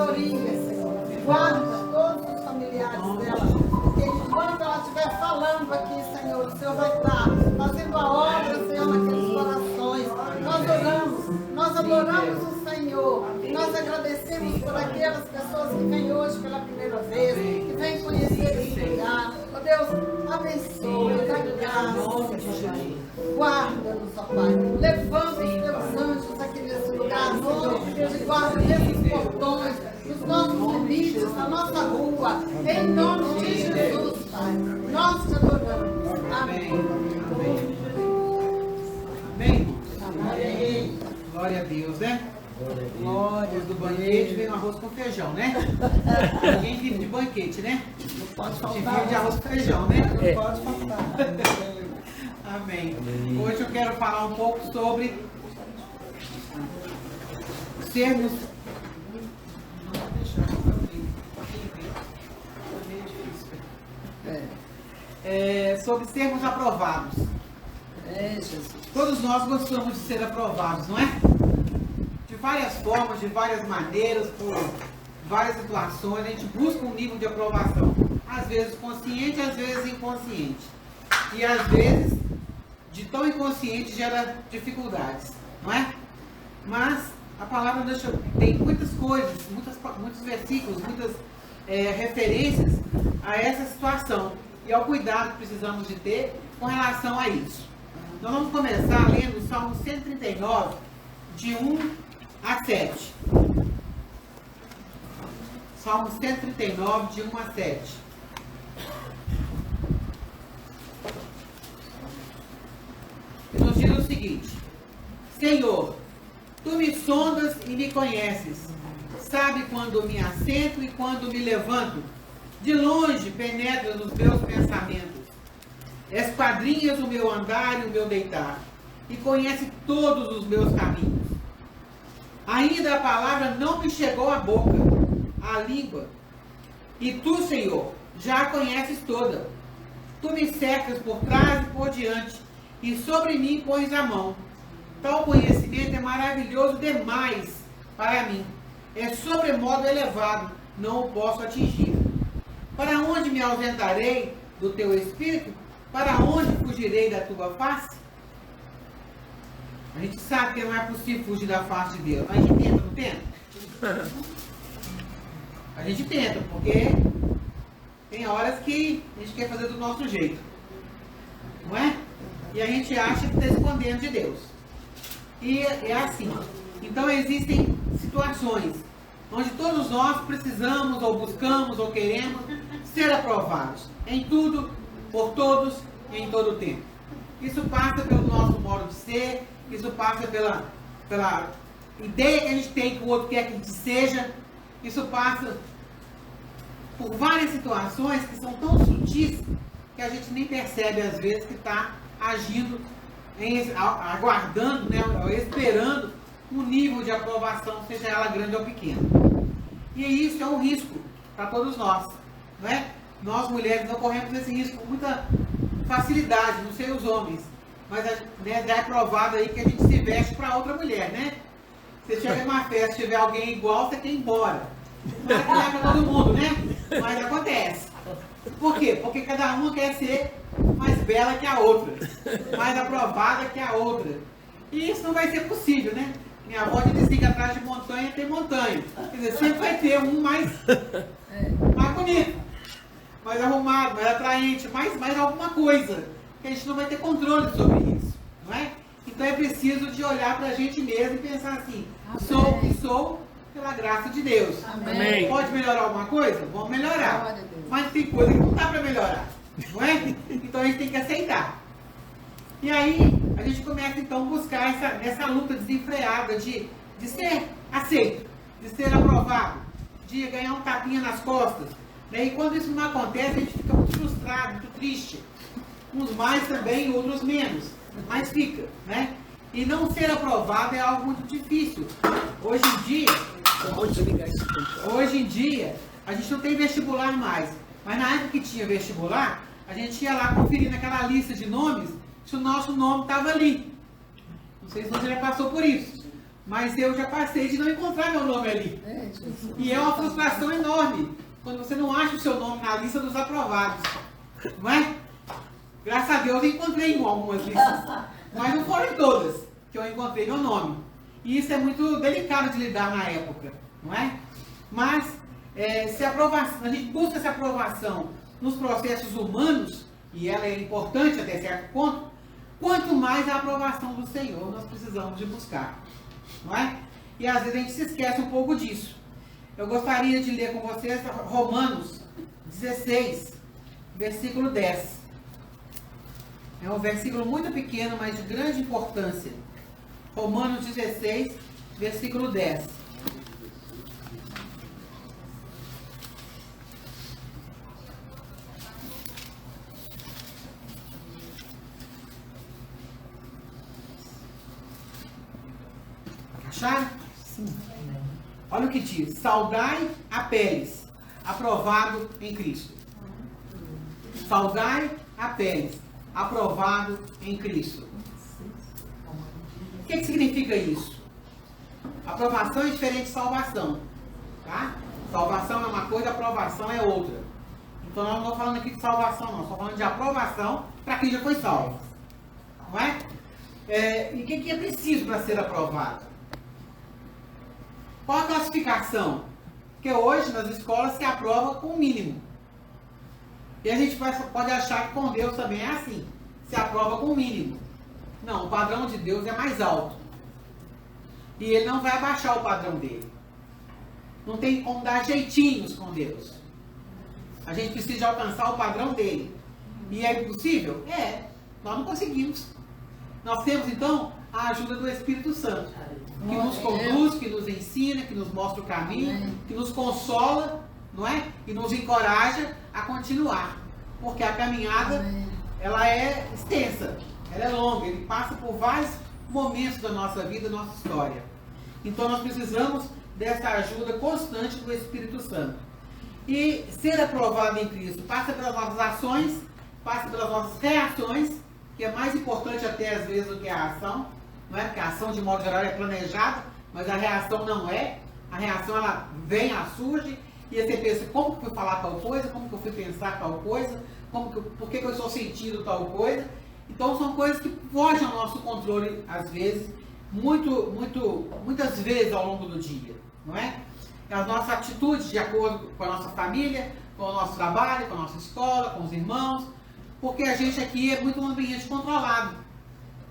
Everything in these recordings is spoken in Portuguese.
sabedoria, Senhor. Guarda todos os familiares dela. Porque enquanto ela estiver falando aqui, Senhor, o Senhor vai estar fazendo a obra, Senhor, naqueles corações. Nós oramos, nós adoramos o Senhor. Nós agradecemos por aquelas pessoas que vêm hoje pela primeira vez, que vêm conhecer esse lugar. Ó Deus, abençoe, dá graça. Guarda-nos, ó Pai. Levanta os teus anjos aqui nesse lugar, Senhor, de guarda nesses portões, nos nossos limites, na nossa rua. Em nome de Jesus, Pai. Nós te adoramos. Amém. Amém. Amém. Amém. Glória a Deus, né? Glória do banquete vem um arroz com feijão, né? Ninguém vive de banquete, né? Não pode A gente faltar. vive de arroz com feijão, né? Não pode faltar. Amém. Hoje eu quero falar um pouco sobre sermos. Sobre sermos aprovados. Jesus. Todos nós gostamos de ser aprovados, não é? De várias formas, de várias maneiras, por várias situações, a gente busca um nível de aprovação. Às vezes consciente, às vezes inconsciente. E às vezes, de tão inconsciente, gera dificuldades, não é? Mas a palavra tem muitas coisas, muitos versículos, muitas referências a essa situação e ao cuidado que precisamos de ter com relação a isso. Nós vamos começar lendo o Salmo 139, de 1 a 7. Salmo 139, de 1 a 7. E nos diz o seguinte: Senhor, tu me sondas e me conheces. Sabe quando me assento e quando me levanto. De longe penetra nos meus pensamentos. Esquadrinhas o meu andar e o meu deitar, e conhece todos os meus caminhos. Ainda a palavra não me chegou à boca, à língua. E tu, Senhor, já a conheces toda. Tu me cercas por trás e por diante, e sobre mim pões a mão. Tal conhecimento é maravilhoso demais para mim. É sobremodo elevado, não o posso atingir. Para onde me ausentarei do teu espírito? Para onde fugirei da tua face? A gente sabe que não é possível fugir da face de Deus. A gente tenta, não tenta? A gente tenta, porque tem horas que a gente quer fazer do nosso jeito. Não é? E a gente acha que está escondendo de Deus. E é assim. Então existem situações onde todos nós precisamos, ou buscamos, ou queremos ser aprovados. Em tudo, por todos e em todo o tempo. Isso passa pelo nosso modo de ser, isso passa pela ideia que a gente tem que o outro quer que a gente seja, isso passa por várias situações que são tão sutis que a gente nem percebe às vezes que está agindo, aguardando, né, esperando um nível de aprovação, seja ela grande ou pequena. E isso é um risco para todos nós, não é? Nós mulheres não corremos esse risco com muita facilidade, não sei os homens, mas né, já é provado aí que a gente se veste para outra mulher, né? Você chega numa festa, se tiver alguém igual, você quer ir embora. Não é que leva todo mundo, né? Mas acontece. Por quê? Porque cada uma quer ser mais bela que a outra, mais aprovada que a outra. E isso não vai ser possível, né? Minha avó dizia que atrás de montanha tem montanha. Quer dizer, sempre vai ter um mais bonito, mais arrumado, mais atraente, mais alguma coisa. Que a gente não vai ter controle sobre isso, não é? Então é preciso de olhar para a gente mesmo e pensar assim: sou o que sou pela graça de Deus. Amém. Pode melhorar alguma coisa? Vamos melhorar. Mas tem coisa que não dá para melhorar, não é? Então a gente tem que aceitar. E aí a gente começa então a buscar essa luta desenfreada de ser aceito, de ser aprovado, de ganhar um tapinha nas costas. Né? E quando isso não acontece, a gente fica muito frustrado, muito triste. Uns mais também, outros menos. Mas fica, né? E não ser aprovado é algo muito difícil. Hoje em dia, a gente não tem vestibular mais. Mas na época que tinha vestibular, a gente ia lá conferir naquela lista de nomes se o nosso nome estava ali. Não sei se você já passou por isso. mas eu já passei de não encontrar meu nome ali. E é uma frustração enorme quando você não acha o seu nome na lista dos aprovados. Não é? Graças a Deus eu encontrei em algumas listas, mas não foram em todas que eu encontrei meu nome. E isso é muito delicado de lidar na época, não é? Mas se a gente busca essa aprovação nos processos humanos, e ela é importante até certo ponto, quanto mais a aprovação do Senhor nós precisamos de buscar, não é? E às vezes a gente se esquece um pouco disso. Eu gostaria de ler com vocês Romanos 16, versículo 10. É um versículo muito pequeno, mas de grande importância. Romanos 16, versículo 10. Acharam? Sim. Olha o que diz. Saudai Apeles, aprovado em Cristo. Saudai Apeles, aprovado em Cristo. O que significa isso? Aprovação é diferente de salvação. Tá? Salvação é uma coisa, aprovação é outra. Então nós não estamos falando aqui de salvação, não. Estamos falando de aprovação para quem já foi salvo. Não é? E o que é preciso para ser aprovado? Qual a classificação? Porque hoje nas escolas se aprova com o mínimo. E a gente pode achar que com Deus também é assim. Se aprova com o mínimo. Não, o padrão de Deus é mais alto. E Ele não vai abaixar o padrão dele. Não tem como dar jeitinhos com Deus. A gente precisa alcançar o padrão dele. E é impossível? É. Nós não conseguimos. Nós temos então a ajuda do Espírito Santo. Que nos conduz, que nos ensina, que nos mostra o caminho, que nos consola, não é? E nos encoraja a continuar. Porque a caminhada, ela é extensa, ela é longa, ele passa por vários momentos da nossa vida, da nossa história. Então nós precisamos dessa ajuda constante do Espírito Santo. E ser aprovado em Cristo passa pelas nossas ações, passa pelas nossas reações, que é mais importante até às vezes do que a ação. Não é? Porque a ação, de modo geral, é planejada, mas a reação não é. A reação, ela vem, ela surge, e aí você pensa, como que eu fui falar tal coisa? Como que eu fui pensar tal coisa? Por que eu estou sentindo tal coisa? Então, são coisas que fogem ao nosso controle, às vezes, muitas vezes ao longo do dia, não é? As nossas atitudes de acordo com a nossa família, com o nosso trabalho, com a nossa escola, com os irmãos, porque a gente aqui é muito um ambiente controlado,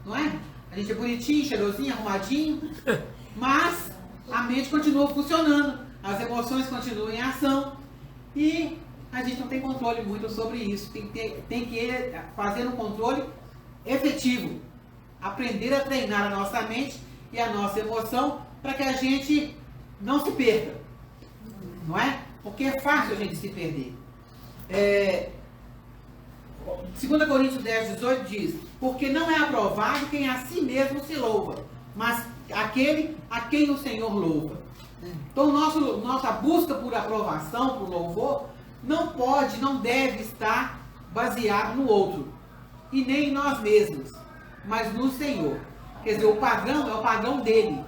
não é? A gente é bonitinho, cheirosinho, arrumadinho, mas a mente continua funcionando, as emoções continuam em ação e a gente não tem controle muito sobre isso. Tem que fazer um controle efetivo, aprender a treinar a nossa mente e a nossa emoção para que a gente não se perca, não é? Porque é fácil a gente se perder. 2 Coríntios 10, 18 diz: porque não é aprovado quem a si mesmo se louva, mas aquele a quem o Senhor louva. Então nossa busca por aprovação, por louvor, não deve estar baseado no outro, e nem em nós mesmos, mas no Senhor. Quer dizer, o padrão é o padrão dele.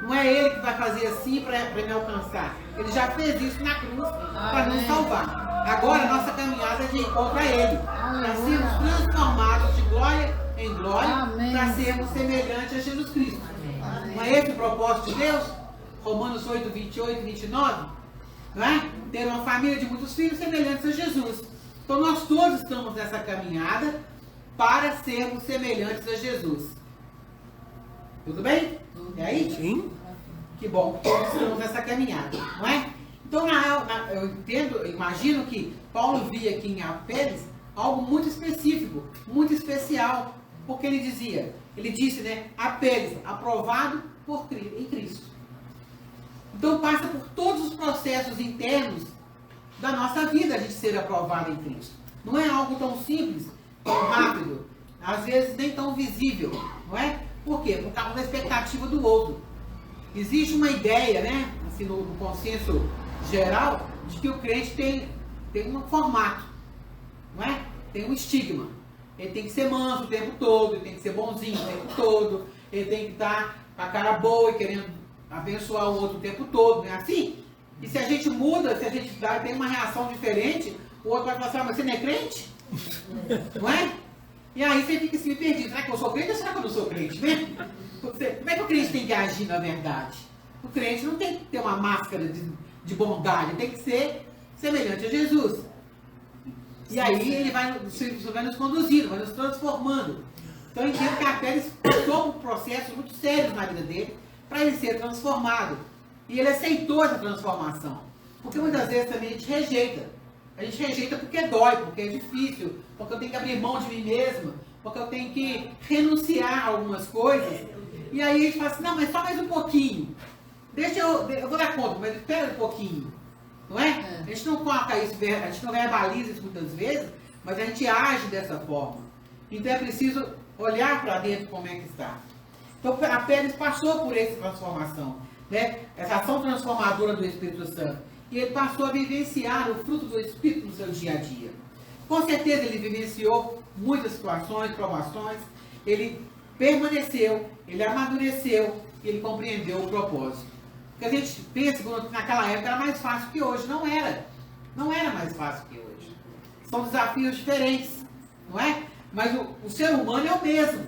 Não é ele que vai fazer assim para me alcançar. Ele já fez isso na cruz para nos salvar. Agora a nossa caminhada é de encontro a Ele, para sermos transformados de glória em glória, para sermos semelhantes a Jesus Cristo. Não é esse o propósito de Deus? Romanos 8, 28 e 29, não é? Ter uma família de muitos filhos semelhantes a Jesus. Então nós todos estamos nessa caminhada para sermos semelhantes a Jesus. Tudo bem? E aí? Sim. Que bom, todos estamos nessa caminhada, não é? Então, eu imagino que Paulo via aqui em Apeles algo muito específico, muito especial, porque ele disse, né, Apeles, aprovado em Cristo. Então, passa por todos os processos internos da nossa vida a gente ser aprovado em Cristo. Não é algo tão simples, tão rápido, às vezes nem tão visível, não é? Por quê? Por causa da expectativa do outro. Existe uma ideia, né, assim, no consenso geral, de que o crente tem um formato, não é? Tem um estigma. Ele tem que ser manso o tempo todo, ele tem que ser bonzinho o tempo todo, ele tem que estar com a cara boa e querendo abençoar o outro o tempo todo, não é assim? E se a gente muda, se a gente tem uma reação diferente, o outro vai falar assim, mas você não é crente? Não é? E aí você fica assim perdido. Será que eu sou crente ou será que eu não sou crente, né? Como é que o crente tem que agir na verdade? O crente não tem que ter uma máscara de bondade, tem que ser semelhante a Jesus. E aí ele vai nos conduzindo, vai nos transformando. Então eu entendo que a Pérez passou por processos muito sérios na vida dele para ele ser transformado. E ele aceitou essa transformação. Porque muitas vezes também a gente rejeita. A gente rejeita porque dói, porque é difícil, porque eu tenho que abrir mão de mim mesma, porque eu tenho que renunciar a algumas coisas. E aí a gente fala assim, não, mas só mais um pouquinho. Deixa eu vou dar conta, mas espera um pouquinho. Não é? A gente não coloca isso, a gente não verbaliza isso muitas vezes, mas a gente age dessa forma. Então é preciso olhar para dentro como é que está. Então a Pérez passou por essa transformação, né? Essa ação transformadora do Espírito Santo. E ele passou a vivenciar o fruto do Espírito no seu dia a dia. Com certeza ele vivenciou muitas situações, provações, ele permaneceu, ele amadureceu, ele compreendeu o propósito. Porque a gente pensa que naquela época era mais fácil que hoje. Não era. Não era mais fácil que hoje. São desafios diferentes, não é? Mas o ser humano é o mesmo.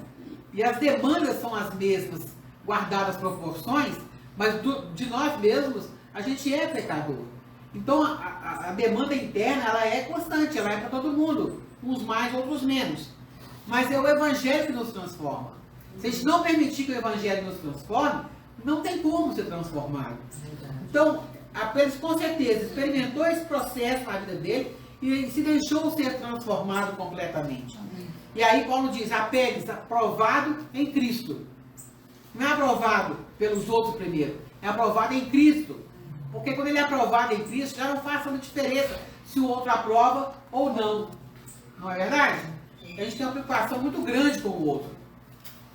E as demandas são as mesmas, guardadas as proporções, mas de nós mesmos, a gente é pecador. Então a demanda interna, ela é constante, ela é para todo mundo. Uns mais, outros menos. Mas é o Evangelho que nos transforma. Se a gente não permitir que o Evangelho nos transforme, não tem como ser transformado. Então, a Pérez com certeza experimentou esse processo na vida dele e se deixou ser transformado completamente. E aí Paulo diz, a Pérez aprovado em Cristo. Não é aprovado pelos outros primeiro, é aprovado em Cristo. Porque quando ele é aprovado em Cristo, já não faz tanta diferença se o outro aprova ou não. Não é verdade? A gente tem uma preocupação muito grande com o outro.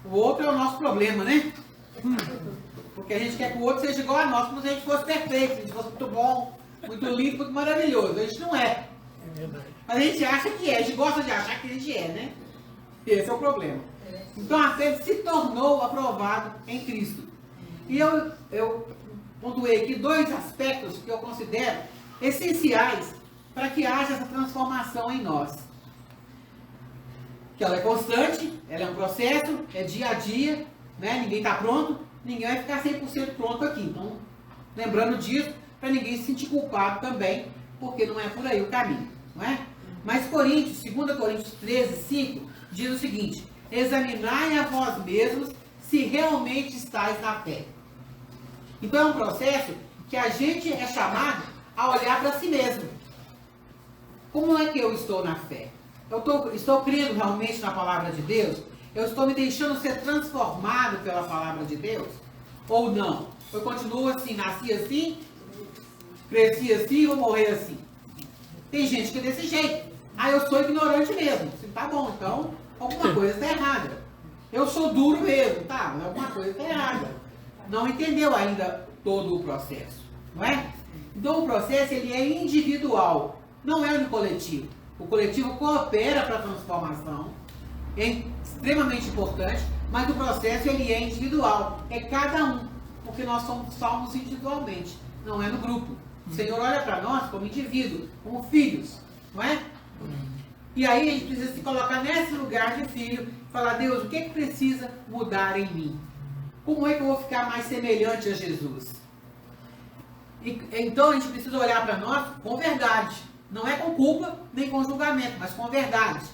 O outro é o nosso problema, né? Porque a gente quer que o outro seja igual a nós, como se a gente fosse perfeito, se a gente fosse muito bom, muito lindo, muito maravilhoso. A gente não é. Mas a gente acha que é, a gente gosta de achar que a gente é, né? Esse é o problema. Então a fé se tornou aprovado em Cristo. E eu pontuei aqui dois aspectos que eu considero essenciais para que haja essa transformação em nós. Que ela é constante, ela é um processo, é dia a dia, né? Ninguém está pronto, ninguém vai ficar 100% pronto aqui. Então, lembrando disso, para ninguém se sentir culpado também, porque não é por aí o caminho, não é? Mas 2 Coríntios 13, 5, diz o seguinte, examinai a vós mesmos se realmente estáis na fé. Então é um processo que a gente é chamado a olhar para si mesmo. Como é que eu estou na fé? Estou crendo realmente na palavra de Deus? Eu estou me deixando ser transformado pela palavra de Deus? Ou não? Eu continuo assim, nasci assim, cresci assim, vou morrer assim. Tem gente que é desse jeito. Ah, eu sou ignorante mesmo. Tá bom, então alguma coisa está errada. Eu sou duro mesmo, tá? Mas alguma coisa está errada. Não entendeu ainda todo o processo, não é? Então o processo ele é individual, não é no coletivo. O coletivo coopera para a transformação, é extremamente importante, mas o processo ele é individual, é cada um, porque nós somos individualmente, não é no grupo. O Senhor olha para nós como indivíduo, como filhos, não é? E aí a gente precisa se colocar nesse lugar de filho, falar, Deus, o que é que precisa mudar em mim? Como é que eu vou ficar mais semelhante a Jesus? Então a gente precisa olhar para nós com verdade. Não é com culpa, nem com julgamento, mas com verdade.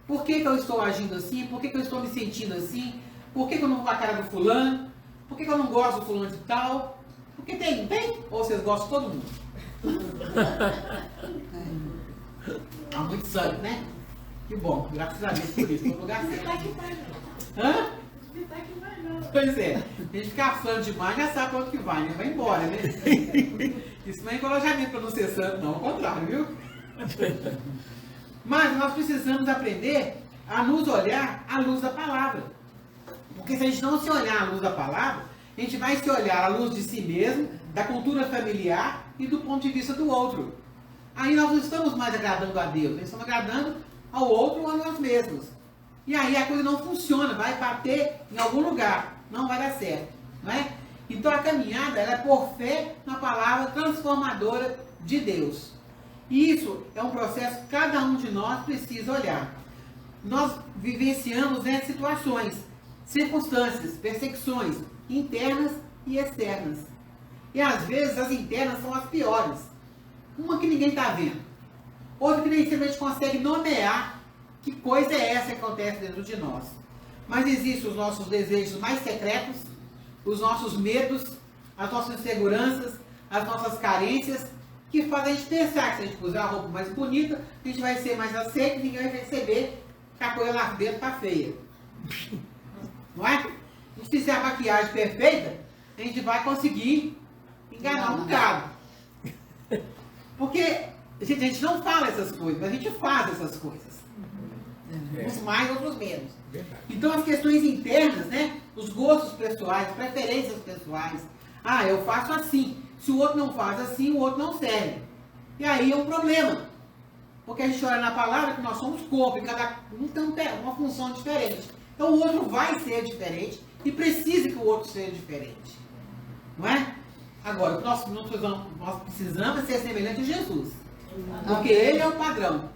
Por que eu estou agindo assim? Por que eu estou me sentindo assim? Por que eu não vou com a cara do fulano? Por que eu não gosto do fulano de tal? Porque tem? Ou vocês gostam de todo mundo? Há muito sangue, né? Que bom, graças a Deus por isso, no lugar certo. Hã? Pois é, a gente ficar fã demais já sabe para onde que vai, né? Vai embora, né? Isso não é encorajamento para não ser santo, não, ao contrário, viu? Mas nós precisamos aprender a nos olhar à luz da palavra. Porque se a gente não se olhar à luz da palavra, a gente vai se olhar à luz de si mesmo, da cultura familiar e do ponto de vista do outro. Aí nós não estamos mais agradando a Deus, nós estamos agradando ao outro ou a nós mesmos. E aí a coisa não funciona, vai bater em algum lugar. não vai dar certo, não é? Então a caminhada ela é por fé na palavra transformadora de Deus. E isso é um processo que cada um de nós precisa olhar. Nós vivenciamos, né, situações, circunstâncias, perseguições internas e externas. E às vezes as internas são as piores. Uma que ninguém está vendo. Outra que nem sempre a gente consegue nomear que coisa é essa que acontece dentro de nós. Mas existem os nossos desejos mais secretos, os nossos medos, as nossas inseguranças, as nossas carências, que fazem a gente pensar que se a gente usar a roupa mais bonita, a gente vai ser mais aceito e ninguém vai perceber que a coisa lá dentro está feia. Não é? Se fizer a maquiagem perfeita, a gente vai conseguir enganar um bocado. Porque a gente não fala essas coisas, mas a gente faz essas coisas. Uns mais, outros menos. Então as questões internas, né? Os gostos pessoais, preferências pessoais. Ah, eu faço assim. Se o outro não faz assim, o outro não serve. E aí é um problema. Porque a gente olha na palavra que nós somos corpo, e cada um tem uma função diferente. Então o outro vai ser diferente e precisa que o outro seja diferente. Não é? Agora, o que nós precisamos ser semelhante a Jesus. Porque ele é o padrão.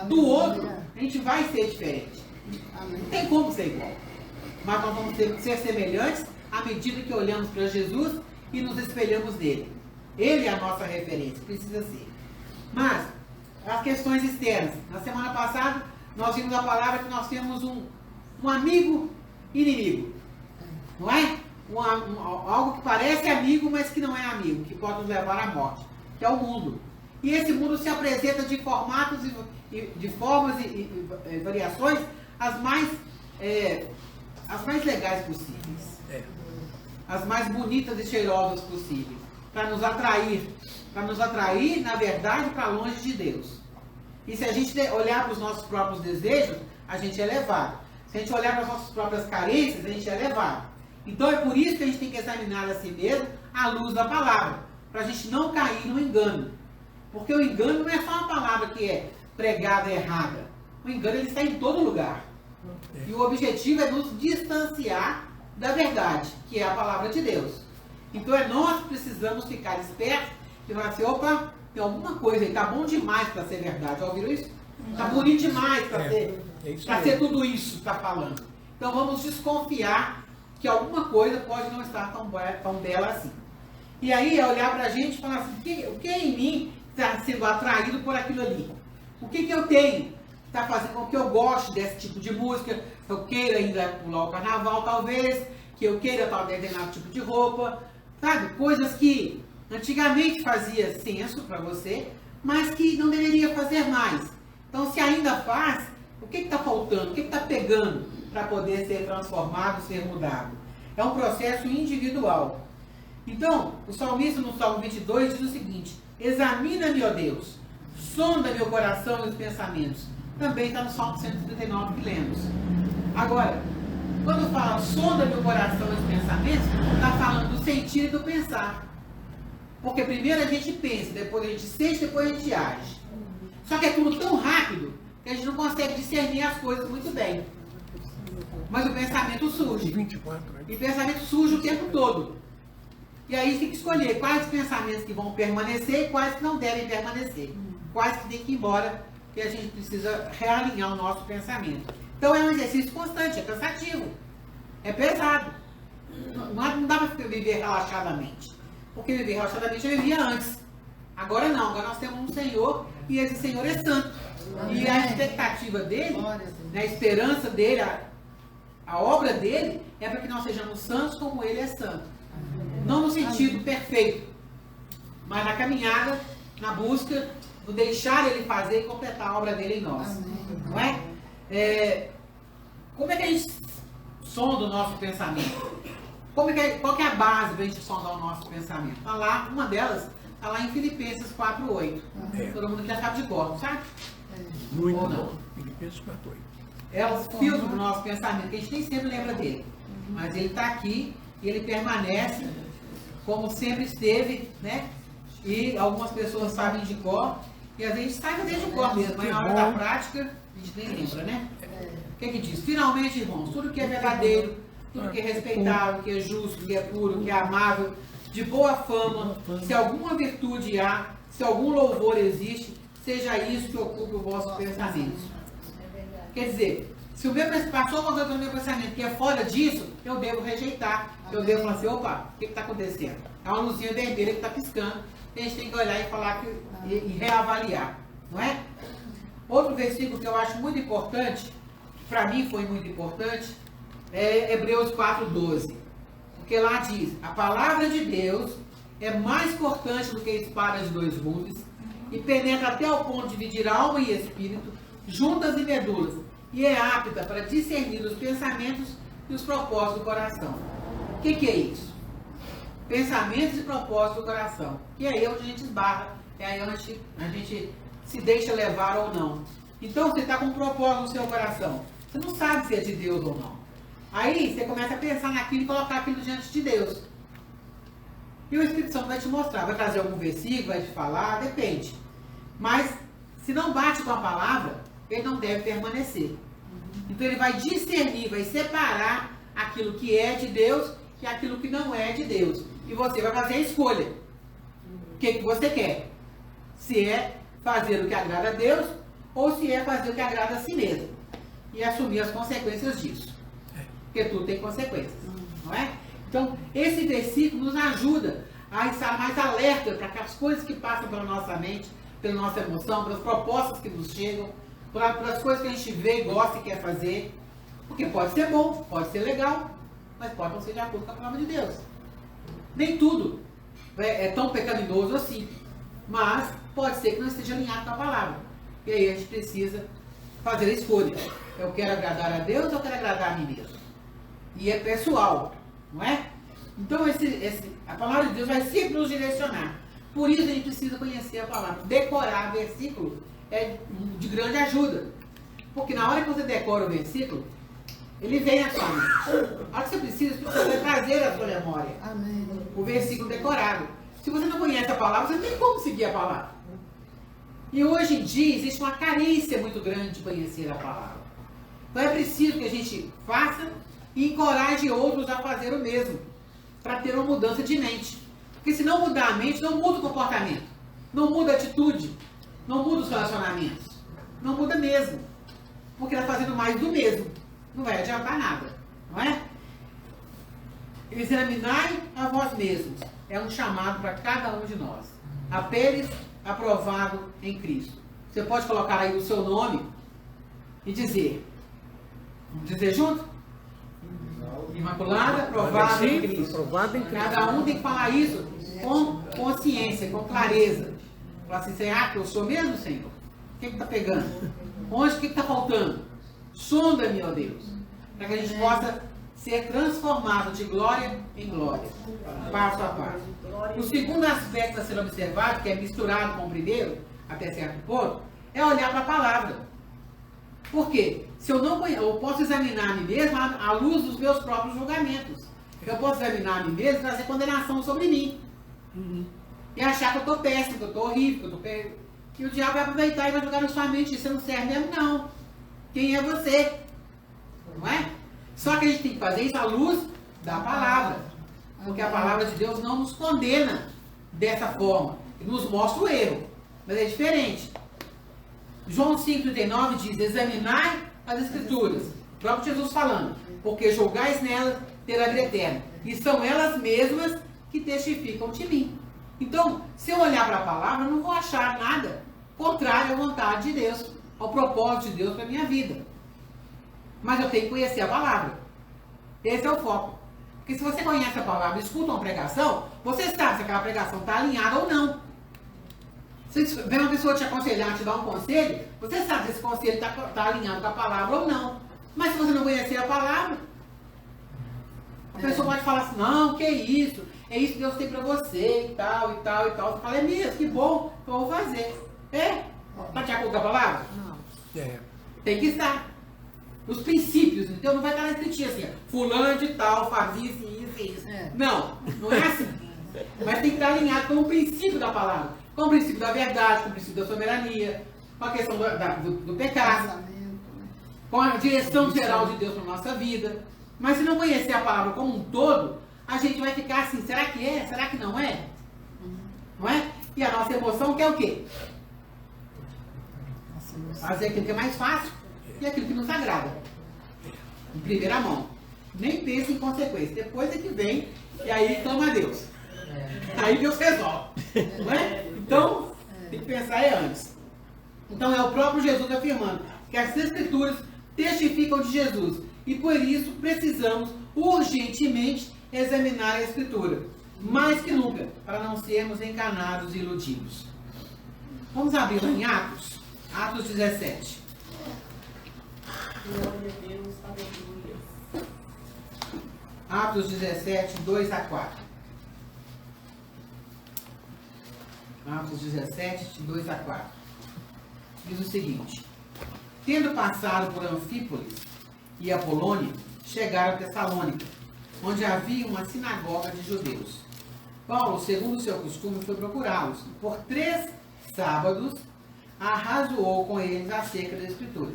Do outro, a gente vai ser diferente. Não tem como ser igual. Mas nós vamos ser semelhantes à medida que olhamos para Jesus e nos espelhamos nele. Ele é a nossa referência, precisa ser. Mas, as questões externas. Na semana passada, nós vimos a palavra que nós temos um amigo inimigo. Não é? Algo que parece amigo, mas que não é amigo, que pode nos levar à morte, que é o mundo. E esse mundo se apresenta de formatos de formas e variações as mais legais possíveis. As mais bonitas e cheirosas possíveis. Para nos atrair, na verdade, para longe de Deus. E se a gente olhar para os nossos próprios desejos, a gente é levado. Se a gente olhar para as nossas próprias carências, a gente é levado. Então é por isso que a gente tem que examinar a si mesmo à luz da palavra, para a gente não cair no engano. Porque o engano não é só uma palavra que é pregada errada. O engano ele está em todo lugar. E o objetivo é nos distanciar da verdade, que é a palavra de Deus. Então nós precisamos ficar espertos e falar assim, opa, tem alguma coisa aí, tá bom demais para ser verdade. Já ouviram isso? Tá bonito demais para ser tudo isso que está falando. Então vamos desconfiar que alguma coisa pode não estar tão bela assim. E aí é olhar para a gente e falar assim, o que em mim está sendo atraído por aquilo ali? O que eu tenho que está fazendo com que eu goste desse tipo de música, que eu queira ainda pular o carnaval talvez, que eu queira talvez determinado tipo de roupa, sabe? Coisas que antigamente fazia senso para você, mas que não deveria fazer mais. Então se ainda faz, o que está faltando? O que está pegando para poder ser transformado, ser mudado? É um processo individual. Então, o salmista no Salmo 22 diz o seguinte, examina-me, ó Deus, sonda meu coração e os pensamentos. Também está no Salmo 139 que lemos. Agora, quando fala sonda meu coração e os pensamentos, está falando do sentir e do pensar. Porque primeiro a gente pensa, depois a gente sente, depois a gente age. Só que é tudo tão rápido que a gente não consegue discernir as coisas muito bem. Mas o pensamento surge. E o pensamento surge o tempo todo. E aí tem que escolher quais pensamentos que vão permanecer e quais que não devem permanecer. Quais que tem que ir embora, que a gente precisa realinhar o nosso pensamento. Então é um exercício constante, é cansativo. É pesado. Não dá para viver relaxadamente. Porque viver relaxadamente eu vivia antes. Agora não, agora nós temos um Senhor e esse Senhor é santo. E a expectativa dele, a esperança dele, a obra dele é para que nós sejamos santos como ele é santo. Não no sentido perfeito, mas na caminhada, na busca, no deixar ele fazer e completar a obra dele em nós. Não é? Como é que a gente sonda o nosso pensamento? Qual que é a base para a gente sondar o nosso pensamento? Está lá, uma delas está lá em Filipenses 4:8. Todo mundo já sabe de cor, sabe? Muito bom. Filipenses 4:8. É o filtro do nosso pensamento, que a gente nem sempre lembra dele. Mas ele está aqui e ele permanece como sempre esteve, né? E algumas pessoas sabem de cor, e às vezes sabe desde o cor mesmo, mas na hora da prática a gente nem lembra, né? O que diz? Finalmente, irmãos, tudo que é verdadeiro, tudo que é respeitável, que é justo, que é puro, que é amável, de boa fama, se alguma virtude há, se algum louvor existe, seja isso que ocupe o vosso pensamento. Quer dizer, se o meu passou uma coisa no meu pensamento que é fora disso, eu devo rejeitar. Eu devo falar assim, opa, o que está acontecendo? É uma luzinha vermelha que está piscando, a gente tem que olhar e falar e reavaliar, não é? Outro versículo que eu acho muito importante, para mim foi muito importante, é Hebreus 4:12. Porque lá diz, a palavra de Deus é mais cortante do que a espada de dois gumes e penetra até o ponto de dividir alma e espírito, juntas e medulas, e é apta para discernir os pensamentos e os propósitos do coração. O que é isso? Pensamentos e propósitos do coração. Que é aí onde a gente esbarra, é aí onde a gente se deixa levar ou não. Então você está com um propósito no seu coração. Você não sabe se é de Deus ou não. Aí você começa a pensar naquilo e colocar aquilo diante de Deus. E o Espírito Santo vai te mostrar, vai trazer algum versículo, vai te falar, depende. Mas se não bate com a palavra, ele não deve permanecer. Então ele vai discernir, vai separar aquilo que é de Deus e aquilo que não é de Deus. E você vai fazer a escolha. O que você quer? Se é fazer o que agrada a Deus ou se é fazer o que agrada a si mesmo. E assumir as consequências disso. Porque tudo tem consequências. Não é? Então, esse versículo nos ajuda a estar mais alerta para que as coisas que passam pela nossa mente, pela nossa emoção, pelas propostas que nos chegam, pelas coisas que a gente vê, gosta e quer fazer. Porque pode ser bom, pode ser legal, mas pode não ser de acordo com a palavra de Deus. Nem tudo é tão pecaminoso assim, mas pode ser que não esteja alinhado com a palavra. E aí a gente precisa fazer a escolha. Eu quero agradar a Deus ou eu quero agradar a mim mesmo? E é pessoal, não é? Então a palavra de Deus vai sempre nos direcionar. Por isso a gente precisa conhecer a palavra. Decorar versículo é de grande ajuda. Porque na hora que você decora o versículo, ele vem à sua mente. A hora que você precisa trazer a sua memória. Amém. O versículo decorado. Se você não conhece a palavra, você não tem como seguir a palavra. E hoje em dia existe uma carência muito grande de conhecer a palavra. Então é preciso que a gente faça e encoraje outros a fazer o mesmo. Para ter uma mudança de mente. Porque se não mudar a mente, não muda o comportamento. Não muda a atitude. Não muda os relacionamentos. Não muda mesmo. Porque está fazendo mais do mesmo. Não vai adiantar nada. Não é? Examinai a vós mesmos. É um chamado para cada um de nós. Apeles aprovado em Cristo. Você pode colocar aí o seu nome e dizer. Vamos dizer junto? Imaculada, aprovada em Cristo. Cada um tem que falar isso com consciência, com clareza. Falar assim, será que eu sou mesmo, Senhor? O que está pegando? Onde, o que está faltando? Sonda-me, ó Deus. Para que a gente possa ser transformado de glória em glória. Passo a passo. O segundo aspecto a ser observado, que é misturado com o primeiro, até certo ponto, é olhar para a palavra. Por quê? Se eu não conheço, eu posso examinar a mim mesmo à luz dos meus próprios julgamentos. Eu posso examinar a mim mesmo e trazer condenação sobre mim. E achar que eu estou péssimo, que eu estou horrível, que eu estou péssimo. E o diabo vai aproveitar e vai jogar na sua mente. Você não serve mesmo, não. Quem é você? Não é? Só que a gente tem que fazer isso à luz da palavra. Porque a palavra de Deus não nos condena dessa forma. Ele nos mostra o erro. Mas é diferente. João 5,39 diz, examinai as Escrituras. O próprio Jesus falando. Porque julgais nelas ter a vida eterna. E são elas mesmas que testificam de mim. Então, se eu olhar para a palavra, eu não vou achar nada contrário à vontade de Deus, ao propósito de Deus para a minha vida. Mas eu tenho que conhecer a palavra. Esse é o foco. Porque se você conhece a palavra e escuta uma pregação, você sabe se aquela pregação está alinhada ou não. Se vem uma pessoa te aconselhar, te dar um conselho, você sabe se esse conselho está alinhado com a palavra ou não. Mas se você não conhecer a palavra, a pessoa pode falar assim, não, que isso? É isso que Deus tem para você, e tal, e tal, e tal. Você fala, é mesmo, que bom, que eu vou fazer. É? Está de acordo com a palavra? Não. Tem que estar. Os princípios, então não vai estar escritinho assim, fulano de tal, faz isso, isso e isso. Não, não é assim. Mas tem que estar alinhado com o princípio da palavra. Com o princípio da verdade, com o princípio da soberania, com a questão do pecado, com a direção geral de Deus para a nossa vida. Mas se não conhecer a palavra como um todo, a gente vai ficar assim, será que é? Será que não é? Não é? E a nossa emoção quer o quê? Fazer aquilo que é mais fácil e aquilo que nos agrada. Em primeira mão. Nem pense em consequência. Depois é que vem e aí clama a Deus. Aí Deus resolve. Não é? Então, tem que pensar antes. Então é o próprio Jesus afirmando que as Escrituras testificam de Jesus. E por isso precisamos urgentemente examinar a Escritura. Mais que nunca, para não sermos enganados e iludidos. Vamos abrir lá em Atos. Atos 17. Glória a Deus, aleluia. Atos 17, 2 a 4. Atos 17, 2 a 4. Diz o seguinte: tendo passado por Anfípolis e Apolônia, chegaram a Tessalônica, onde havia uma sinagoga de judeus. Paulo, segundo o seu costume, foi procurá-los. Por 3 sábados, arrazoou com eles acerca da Escritura,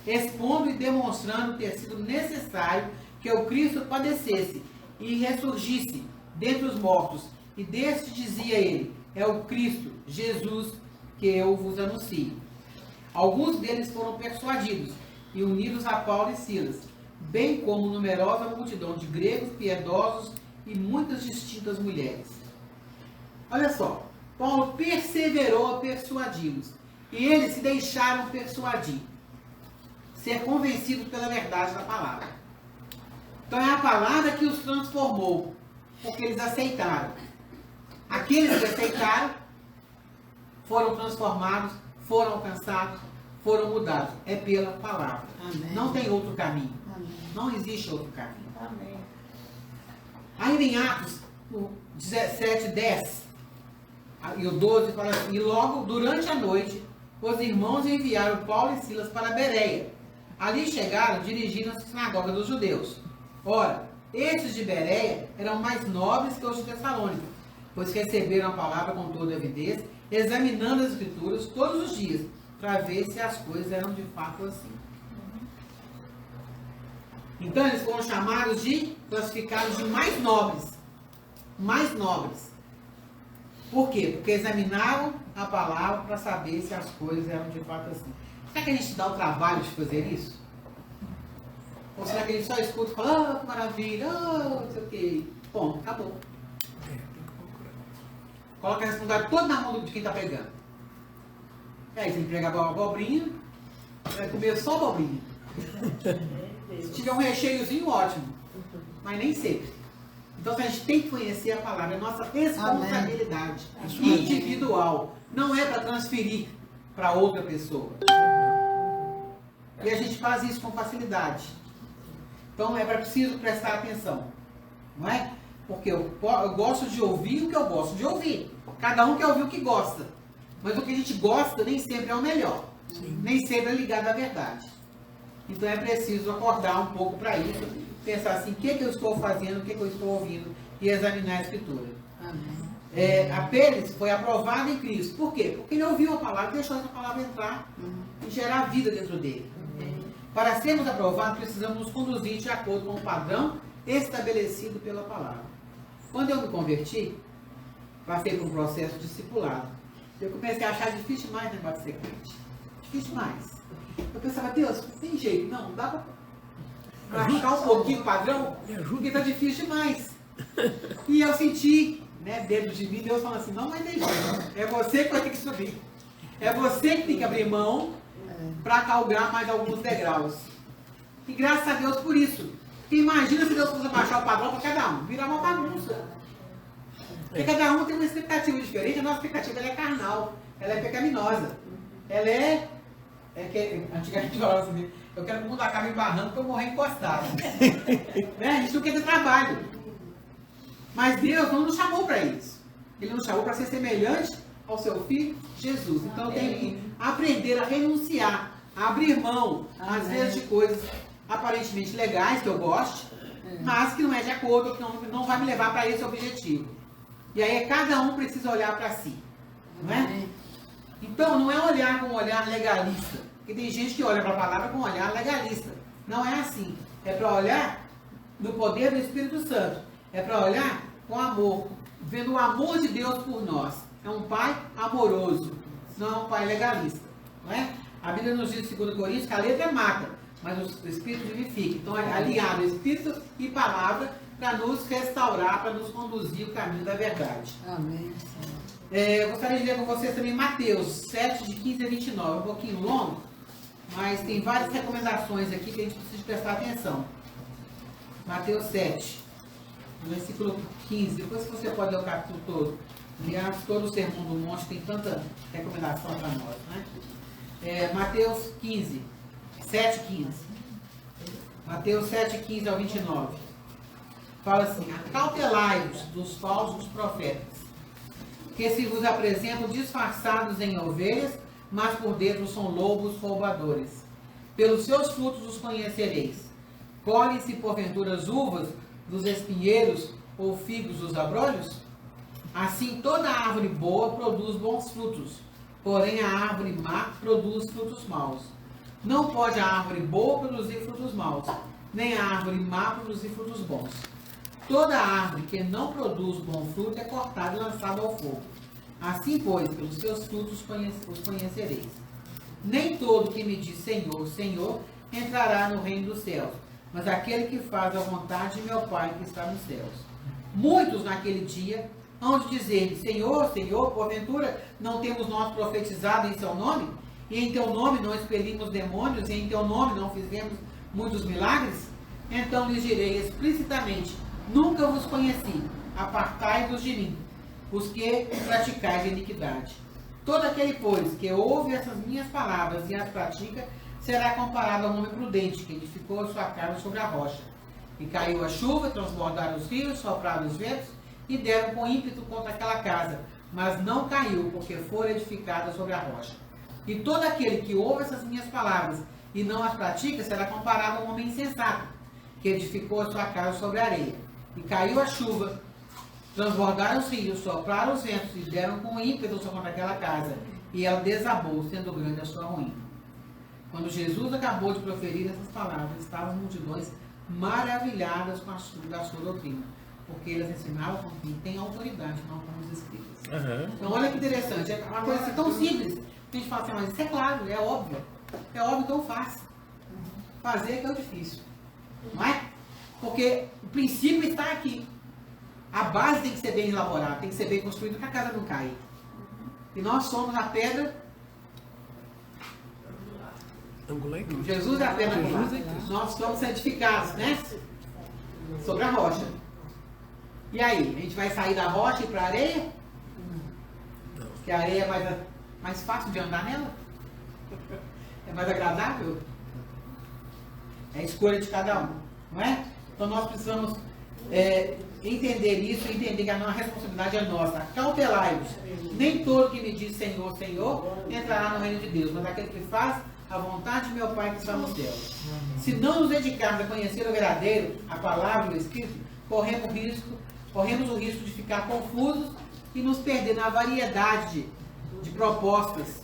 expondo e demonstrando ter sido necessário que o Cristo padecesse e ressurgisse dentre os mortos. E deste dizia ele: é o Cristo, Jesus, que eu vos anuncio. Alguns deles foram persuadidos e unidos a Paulo e Silas, bem como numerosa multidão de gregos piedosos e muitas distintas mulheres. Olha só, Paulo perseverou a persuadi-los, e eles se deixaram persuadir, ser convencidos pela verdade da palavra. Então é a palavra que os transformou, porque eles aceitaram. Aqueles que aceitaram foram transformados, foram alcançados, foram mudados. É pela palavra. Amém. Não tem outro caminho. Amém. Não existe outro caminho. Amém. Ainda em Atos, no 17, 10 e o 12, fala assim: e logo durante a noite, os irmãos enviaram Paulo e Silas para Bereia. Ali chegaram dirigindo-se à sinagoga dos judeus. Ora, estes de Bereia eram mais nobres que os de Tessalônica, pois receberam a palavra com toda avidez, examinando as Escrituras todos os dias, para ver se as coisas eram de fato assim. Então eles foram chamados de, classificados de mais nobres. Mais nobres. Por quê? Porque examinaram a palavra para saber se as coisas eram de fato assim. Será que a gente dá o trabalho de fazer isso? Ou será que a gente só escuta e fala: ah, que maravilha, ah, não sei o quê. Bom, acabou. Coloca a responsabilidade toda na mão de quem está pregando. E aí, você entrega a abobrinha, vai comer só abobrinha. Se tiver um recheiozinho, ótimo. Mas nem sempre. Então a gente tem que conhecer a palavra. É nossa responsabilidade individual. Não é para transferir para outra pessoa. E a gente faz isso com facilidade. Então é preciso prestar atenção. Não é? Porque eu gosto de ouvir o que eu gosto de ouvir. Cada um quer ouvir o que gosta. Mas o que a gente gosta nem sempre é o melhor. Nem sempre é ligado à verdade. Então é preciso acordar um pouco para isso. Pensar assim: o que eu estou fazendo, o que eu estou ouvindo. E examinar a Escritura. Amém. A Pérez foi aprovada em Cristo. Por quê? Porque ele ouviu a palavra e deixou essa palavra entrar e gerar vida dentro dele. Para sermos aprovados, precisamos nos conduzir de acordo com o padrão estabelecido pela palavra. Quando eu me converti, passei por um processo discipulado. Eu comecei a achar difícil demais o negócio de ser crente. Difícil demais. Eu pensava: Deus, tem jeito? Não dá para achar um pouquinho o padrão, porque está difícil demais. E eu senti, né, dentro de mim, Deus falando assim: não vai ter jeito. É você que vai ter que subir. É você que tem que abrir mão para calgar mais alguns degraus. E graças a Deus por isso. Porque imagina se Deus fosse baixar o padrão para cada um. Virar uma bagunça. Porque cada um tem uma expectativa diferente. A nossa expectativa ela é carnal. Ela é pecaminosa. Ela é que antigamente falava assim: eu quero que o mundo acabe embarrando para eu morrer encostado. Né? A gente não quer ter trabalho. Mas Deus não nos chamou para isso. Ele nos chamou para ser semelhante ao seu Filho Jesus. Então eu tenho que aprender a renunciar, a abrir mão, às vezes, de coisas aparentemente legais que eu goste, mas que não é de acordo, que não vai me levar para esse objetivo. E aí cada um precisa olhar para si. Não é? Então não é olhar com um olhar legalista. Porque tem gente que olha para a palavra com um olhar legalista. Não é assim. É para olhar no poder do Espírito Santo. É para olhar com amor, vendo o amor de Deus por nós. É um pai amoroso, não é um pai legalista. Não é? A Bíblia nos diz em 2 Coríntios que a letra mata, mas o Espírito vivifica. Então é aliado Espírito e palavra para nos restaurar, para nos conduzir o caminho da verdade. Amém. Eu gostaria de ler com vocês também Mateus 7, de 15 a 29. Um pouquinho longo, mas tem várias recomendações aqui que a gente precisa prestar atenção. Mateus 7, versículo 15. Depois você pode ler o capítulo todo. Aliás, todo o Sermão do Monte tem tanta recomendação para nós, né? Mateus 15, 7, 15. Mateus 7, 15 ao 29. Fala assim: acautelai-vos dos falsos profetas, que se vos apresentam disfarçados em ovelhas, mas por dentro são lobos roubadores. Pelos seus frutos os conhecereis. Colhem-se porventura as uvas dos espinheiros ou figos dos abrolhos? Assim toda árvore boa produz bons frutos, porém a árvore má produz frutos maus. Não pode a árvore boa produzir frutos maus, nem a árvore má produzir frutos bons. Toda árvore que não produz bom fruto é cortada e lançada ao fogo. Assim, pois, pelos seus frutos os conhecereis. Nem todo que me diz Senhor, Senhor, entrará no reino dos céus, mas aquele que faz a vontade de meu Pai que está nos céus. Muitos naquele dia hão de dizer: Senhor, Senhor, porventura não temos nós profetizado em seu nome? E em teu nome não expelimos demônios? E em teu nome não fizemos muitos milagres? Então lhes direi explicitamente: nunca vos conheci, apartai-vos de mim, os que praticais a iniquidade. Todo aquele, pois, que ouve essas minhas palavras e as pratica, será comparado a um homem prudente, que edificou a sua casa sobre a rocha. E caiu a chuva, transbordaram os rios, sopraram os ventos, e deram com ímpeto contra aquela casa, mas não caiu, porque fora edificada sobre a rocha. E todo aquele que ouve essas minhas palavras e não as pratica, será comparado a um homem insensato, que edificou a sua casa sobre a areia. E caiu a chuva, transbordaram os rios, sopraram os ventos, e deram com ímpeto contra aquela casa, e ela desabou, sendo grande a sua ruína. Quando Jesus acabou de proferir essas palavras, estavam as multidões maravilhadas com da sua doutrina, porque eles ensinavam com quem tem autoridade, não como os escribas. Uhum. Então, olha que interessante, é uma coisa assim tão simples, que a gente fala assim: mas isso é claro, é óbvio, então faça. Fazer que é o difícil, não é? Porque o princípio está aqui. A base tem que ser bem elaborada, tem que ser bem construída para a casa não cair. E nós somos a pedra. Jesus é a pedra angular. Nós somos edificados, né? Sobre a rocha. E aí, a gente vai sair da rocha e ir para a areia? Que a areia é mais fácil de andar nela? É mais agradável? É a escolha de cada um, não é? Então nós precisamos entender isso, entender que a nossa responsabilidade é nossa. Cautelai-vos. Nem todo que me diz Senhor, Senhor, entrará no reino de Deus, mas aquele que faz a vontade de meu Pai que está no céu. Se não nos dedicarmos a conhecer o verdadeiro, a palavra e o Espírito, corremos o risco de ficar confusos e nos perder na variedade de propostas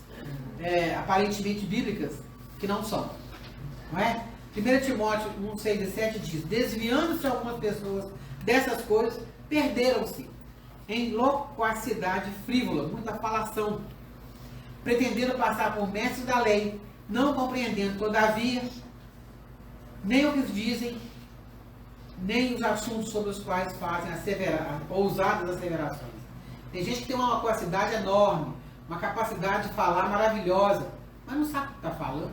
aparentemente bíblicas que não são. Não é? 1 Timóteo 1, 6 e 7 diz: desviando-se algumas pessoas dessas coisas, perderam-se em loquacidade frívola, muita falação, pretendendo passar por mestres da lei, não compreendendo, todavia, nem o que dizem, nem os assuntos sobre os quais fazem ousadas asseverações. Tem gente que tem uma loquacidade enorme, uma capacidade de falar maravilhosa, mas não sabe o que está falando.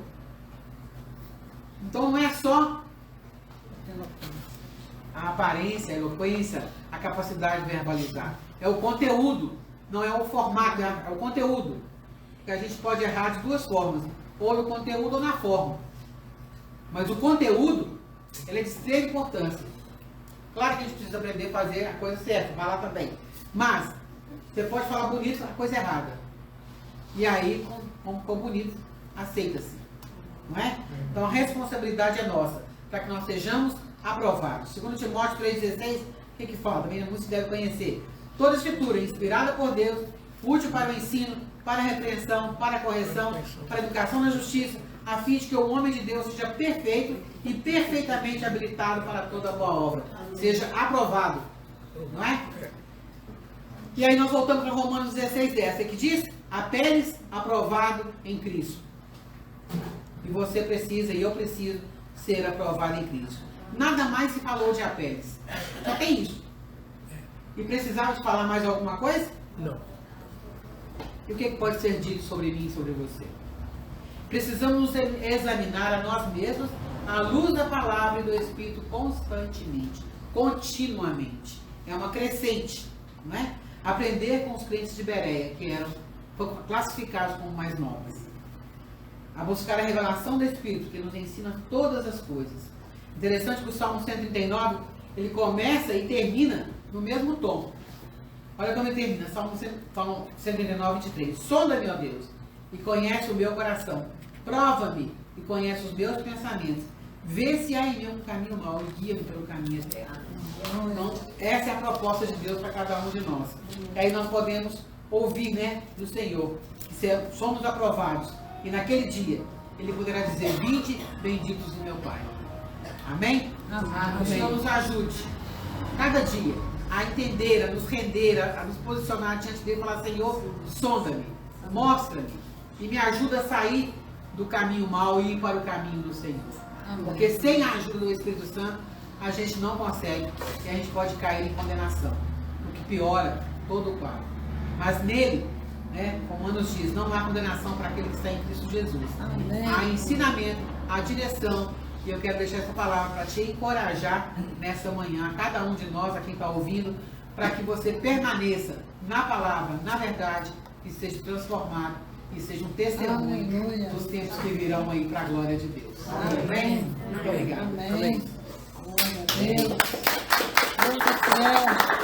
Então não é só a aparência, a eloquência, a capacidade de verbalizar. É o conteúdo, não é o formato, é o conteúdo. Que a gente pode errar de duas formas, ou no conteúdo ou na forma. Mas o conteúdo, ele é de extrema importância. Claro que a gente precisa aprender a fazer a coisa certa, falar também. Mas, você pode falar bonito, a coisa errada. E aí, como ficou bonito, aceita-se. Não é? Então a responsabilidade é nossa, para que nós sejamos aprovados. 2 Timóteo 3,16, o que fala? Também muitos devem conhecer. Toda escritura inspirada por Deus, útil para o ensino, para a repreensão, para a correção, para a educação na justiça, a fim de que o homem de Deus seja perfeito e perfeitamente habilitado para toda boa obra. Seja aprovado. Não é? E aí nós voltamos para Romanos 16:10, que diz: Apeles aprovado em Cristo. E você precisa, e eu preciso, ser aprovado em Cristo. Nada mais se falou de Apeles. Só tem isso. E precisava de falar mais alguma coisa? Não. E o que pode ser dito sobre mim e sobre você? Precisamos nos examinar a nós mesmos à luz da palavra e do Espírito constantemente, continuamente. É uma crescente, não é? Aprender com os crentes de Bereia, que eram classificados como mais nobres. A buscar a revelação do Espírito, que nos ensina todas as coisas. Interessante que o Salmo 139, ele começa e termina no mesmo tom. Olha como ele termina, Salmo 139, 23. Sonda-me, ó Deus, e conhece o meu coração. Prova-me e conhece os meus pensamentos. Vê se há em mim um caminho mau e guia-me pelo caminho eterno. Então, essa é a proposta de Deus para cada um de nós. E aí nós podemos ouvir, né, do Senhor, que somos aprovados. E naquele dia, Ele poderá dizer: vinde, benditos de meu Pai. Amém? Amém. O Senhor nos ajude, cada dia, a entender, a nos render, a nos posicionar diante dele e falar: Senhor, sonda-me, mostra-me e me ajuda a sair do caminho mau e ir para o caminho do Senhor. Amém. Porque sem a ajuda do Espírito Santo, a gente não consegue e a gente pode cair em condenação, o que piora todo o quadro. Mas nele, né, como Romanos diz, não há condenação para aquele que está em Cristo Jesus. Amém. Há ensinamento, há direção. E eu quero deixar essa palavra para te encorajar nessa manhã, a cada um de nós, a quem está ouvindo, para que você permaneça na palavra, na verdade, e seja transformado e seja um testemunho Aleluia. dos tempos que virão aí para a glória de Deus. Amém. Muito obrigado. Amém. Glória a Deus. Deus do céu.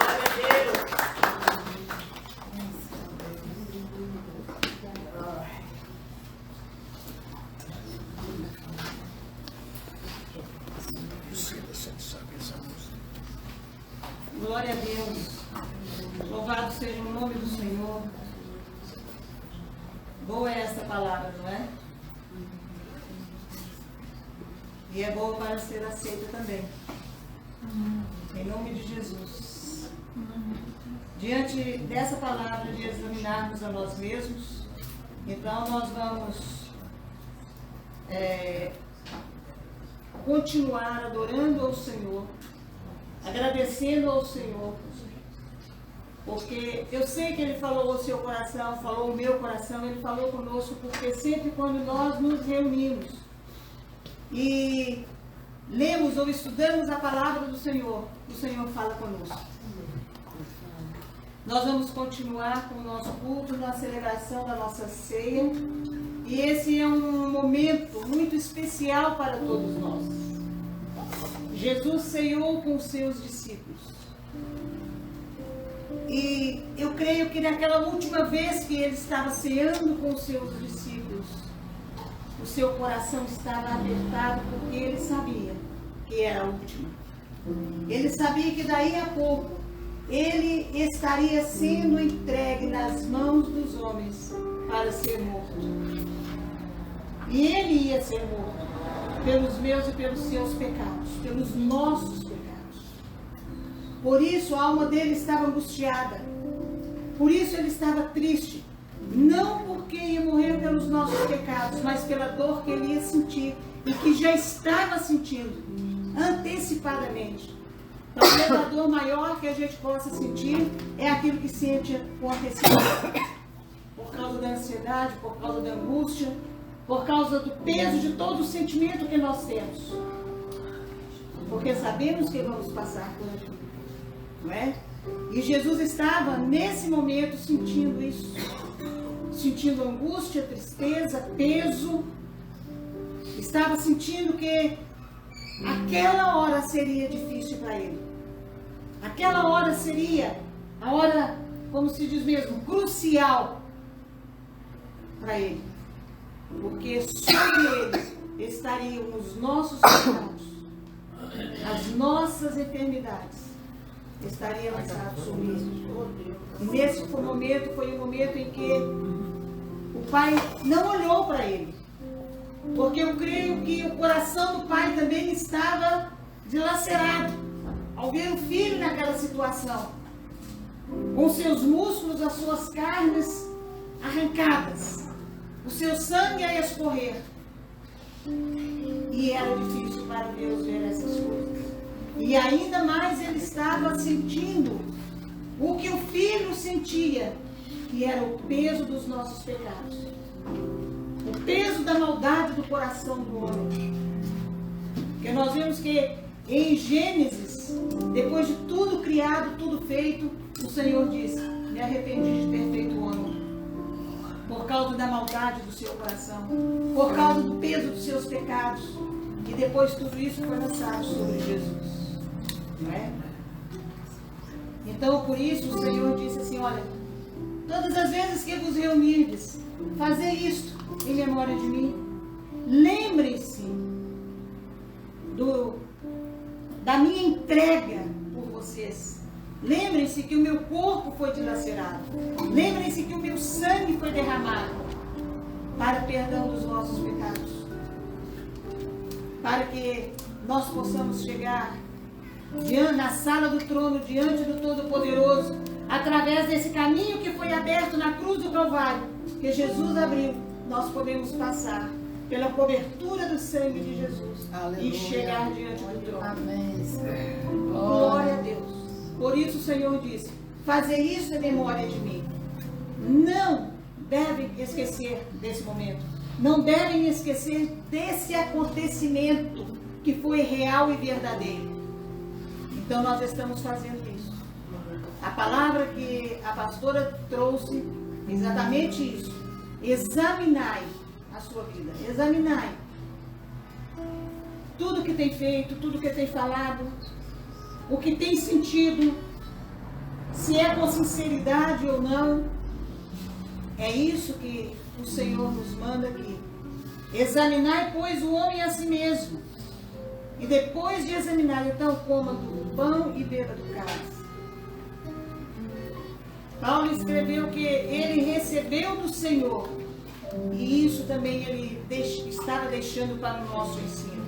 Glória a Deus. Louvado seja o nome do Senhor. Boa é essa palavra, não é? E é boa para ser aceita também. Em nome de Jesus. Diante dessa palavra de examinarmos a nós mesmos, então nós vamos continuar adorando ao Senhor, agradecendo ao Senhor, porque eu sei que Ele falou ao seu coração, falou ao meu coração, Ele falou conosco, porque sempre quando nós nos reunimos e lemos ou estudamos a palavra do Senhor, o Senhor fala conosco. Nós vamos continuar com o nosso culto na celebração da nossa ceia, e esse é um momento muito especial para todos nós. Jesus ceiou com os seus discípulos. E eu creio que naquela última vez que ele estava ceando com os seus discípulos, o seu coração estava apertado, porque ele sabia que era a última. Ele sabia que daí a pouco ele estaria sendo entregue nas mãos dos homens para ser morto. E ele ia ser morto pelos meus e pelos seus pecados, pelos nossos pecados. Por isso a alma dele estava angustiada. Por isso ele estava triste. Não porque ia morrer pelos nossos pecados, mas pela dor que ele ia sentir e que já estava sentindo antecipadamente. Talvez a dor maior que a gente possa sentir é aquilo que sente com antecipação. Por causa da ansiedade, por causa da angústia, por causa do peso de todo o sentimento que nós temos. Porque sabemos que vamos passar por aquilo, não é? E Jesus estava nesse momento sentindo isso. Sentindo angústia, tristeza, peso. Estava sentindo que aquela hora seria difícil para ele. Aquela hora seria a hora, como se diz mesmo, crucial para ele. Porque sobre ele estariam os nossos pecados, as nossas enfermidades estariam lançadas sobre ele. E nesse momento foi o momento em que o pai não olhou para ele. Porque eu creio que o coração do pai também estava dilacerado ao ver o filho naquela situação, com seus músculos, as suas carnes arrancadas, o seu sangue a escorrer. E era difícil para Deus ver essas coisas. E ainda mais ele estava sentindo o que o filho sentia, que era o peso dos nossos pecados, o peso da maldade do coração do homem. Porque nós vemos que em Gênesis, depois de tudo criado, tudo feito, o Senhor disse: me arrependi de ter feito o homem, por causa da maldade do seu coração, por causa do peso dos seus pecados. E depois tudo isso foi lançado sobre Jesus. Não é? Então, por isso, o Senhor disse assim: olha, todas as vezes que vos reunirdes, fazei isto em memória de mim. Lembrem-se da minha entrega por vocês. Lembrem-se que o meu corpo foi dilacerado. Lembrem-se que o meu sangue foi derramado para perdão dos vossos pecados. Para que nós possamos chegar na sala do trono, diante do Todo-Poderoso, através desse caminho que foi aberto na cruz do Calvário, que Jesus abriu, nós podemos passar pela cobertura do sangue de Jesus. Aleluia. E chegar diante do trono. Amém. Glória a Deus. Por isso o Senhor disse: fazer isso em memória de mim. Não devem esquecer desse momento. Não devem esquecer desse acontecimento que foi real e verdadeiro. Então nós estamos fazendo isso. A palavra que a pastora trouxe, exatamente isso. Examinai a sua vida. Examinai tudo que tem feito, tudo que tem falado, o que tem sentido, se é com sinceridade ou não. É isso que o Senhor nos manda aqui. Examinai, pois, o homem a si mesmo. E depois de examinar, então, coma do pão e beba do cálice. Paulo escreveu que ele recebeu do Senhor. E isso também ele estava deixando para o nosso ensino.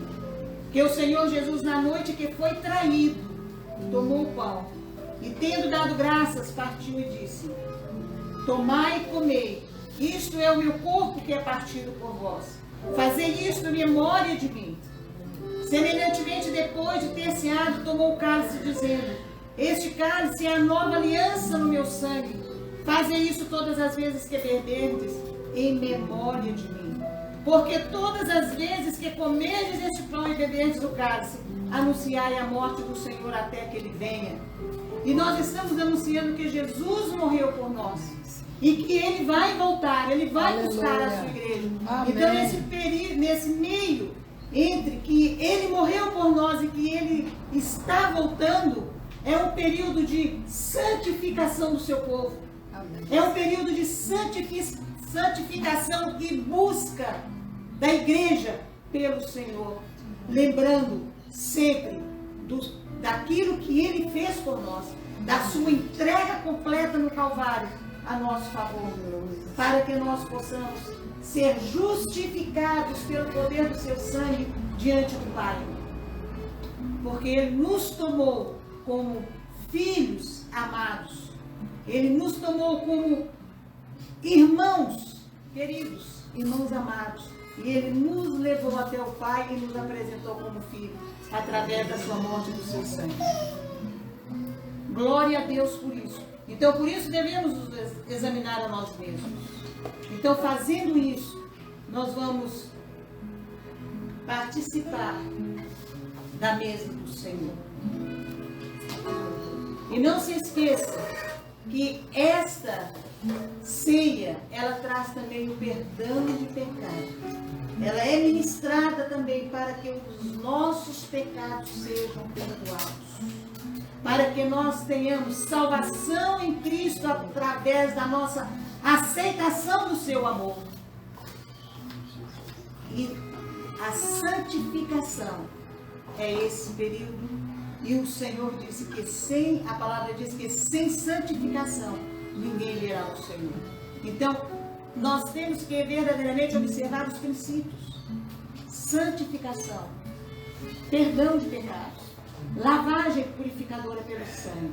Que o Senhor Jesus, na noite que foi traído, tomou o pão. E tendo dado graças, partiu e disse: tomai e comei. Isto é o meu corpo que é partido por vós. Fazei isto em memória de mim. Semelhantemente, depois de ter ceado, tomou o cálice, dizendo: este cálice é a nova aliança no meu sangue. Fazei isso todas as vezes que beberdes, em memória de mim. Porque todas as vezes que comerdes este pão e beberdes do cálice, anunciai a morte do Senhor até que Ele venha. E nós estamos anunciando que Jesus morreu por nós. E que Ele vai voltar, Ele vai buscar a sua igreja. Amém. Então, nesse meio entre que Ele morreu por nós e que Ele está voltando, é um período de santificação do seu povo. Amém. É um período de santificação e busca da igreja pelo Senhor. Lembrando sempre daquilo que Ele fez por nós, da sua entrega completa no Calvário a nosso favor, para que nós possamos ser justificados pelo poder do seu sangue diante do Pai. Porque Ele nos tomou como filhos amados. Ele nos tomou como irmãos queridos, irmãos amados. E Ele nos levou até o Pai e nos apresentou como filho, através da sua morte e do seu sangue. Glória a Deus por isso. Então, por isso devemos nos examinar a nós mesmos. Então, fazendo isso, nós vamos participar da mesa do Senhor. E não se esqueça que esta ceia, ela traz também o perdão de pecado. Ela é ministrada também para que os nossos pecados sejam perdoados. Para que nós tenhamos salvação em Cristo através da nossa aceitação do seu amor. E a santificação é esse período. E o Senhor disse que a palavra diz que sem santificação ninguém verá o Senhor. Então, nós temos que verdadeiramente observar os princípios. Santificação, perdão de pecados, lavagem purificadora pelo sangue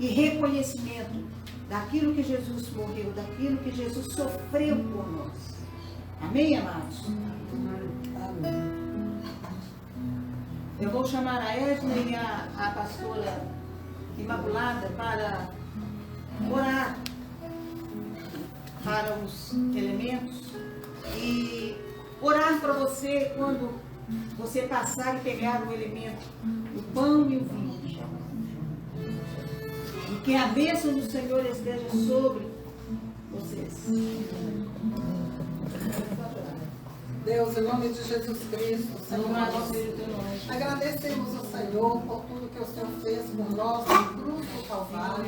e reconhecimento daquilo que Jesus morreu, daquilo que Jesus sofreu por nós. Amém, amados? Amém. Eu vou chamar a Edna e a pastora Imaculada para orar para os elementos e orar para você quando você passar e pegar o elemento, o pão e o vinho. E que a bênção do Senhor esteja sobre vocês. Deus, em nome de Jesus Cristo, Senhor, Louvado seja o teu nome. agradecemos ao Senhor por tudo que o Senhor fez por nós na cruz do Calvário.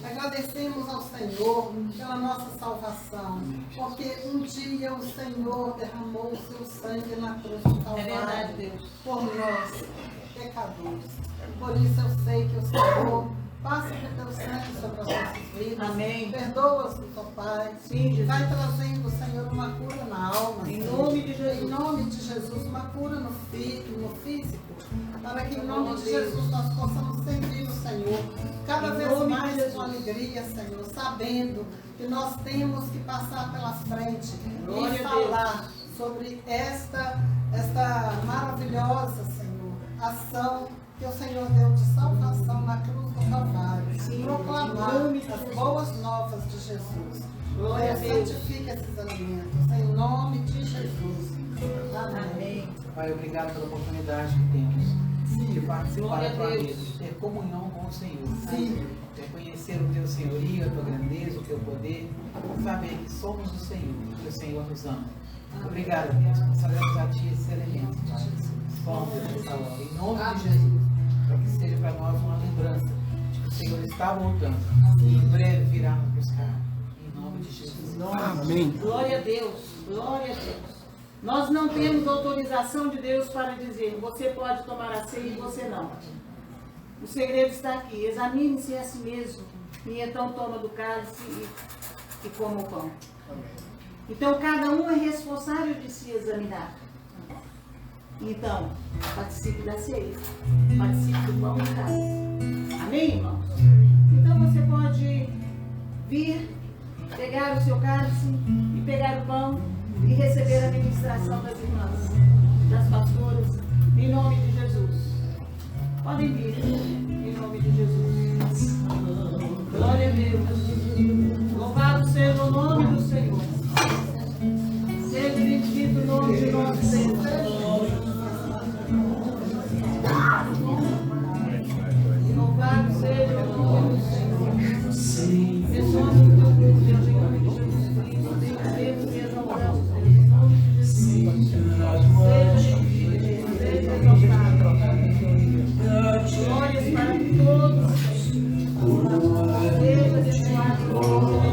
Agradecemos ao Senhor pela nossa salvação, porque um dia o Senhor derramou o seu sangue na cruz do Calvário. É verdade, Deus. Por nós, pecadores. Por isso eu sei que o Senhor passa o teu sangue sobre as nossas vidas. Amém. Perdoa-as, ó Pai. Sim, Jesus. Vai trazendo, Senhor, uma cura na alma. Em Senhor. nome de Jesus. Em nome de Jesus, uma cura no físico, para que em nome de Deus. Jesus nós possamos servir o Senhor cada Em vez nome de mais Jesus. com alegria, Senhor, sabendo que nós temos que passar pela frente Glória e a falar sobre esta maravilhosa, Senhor, ação que o Senhor deu de salvação na cruz do Calvário. Sim, Proclamar em nome de as Jesus. boas novas de Jesus. Glória a Deus. Santifica esses alimentos, em nome de Jesus. Amém. Amém. Pai, obrigado pela oportunidade que temos de participar Glória da a tua Deus. mesa, de ter comunhão com o Senhor. Sim. Reconhecer o teu senhorio, a tua grandeza, o teu poder, saber que somos do Senhor, que o Senhor nos ama. Obrigado, Deus. Consagramos a Ti esse elemento, Pai. Vamos nessa hora, em nome de Jesus, para que seja para nós uma lembrança de que o Senhor está voltando e em breve virá nos buscar. Em nome de Jesus. Amém. Glória a Deus, glória a Deus. Nós não temos autorização de Deus para dizer, você pode tomar a ceia e você não. O segredo está aqui, examine-se a si mesmo e então toma do cálice e coma o pão. Então cada um é responsável de se examinar. Então, participe da ceia, participe do pão e do cálice. Amém, irmãos? Então você pode vir, pegar o seu cálice e pegar o pão e receber a ministração das irmãs, das pastoras, em nome de Jesus. Podem vir, em nome de Jesus. Glória a Deus. Louvado seja o nome do Senhor. Seja bendito o nome de nosso Senhor. Louvado seja o nome do Senhor. Abençoe o teu povo, Deus, em nome de Jesus Cristo. Bendizemos e exaltamos, Deus, em nome de Jesus. Seja bendito, seja exaltado. Glórias para todos. Seja abençoado.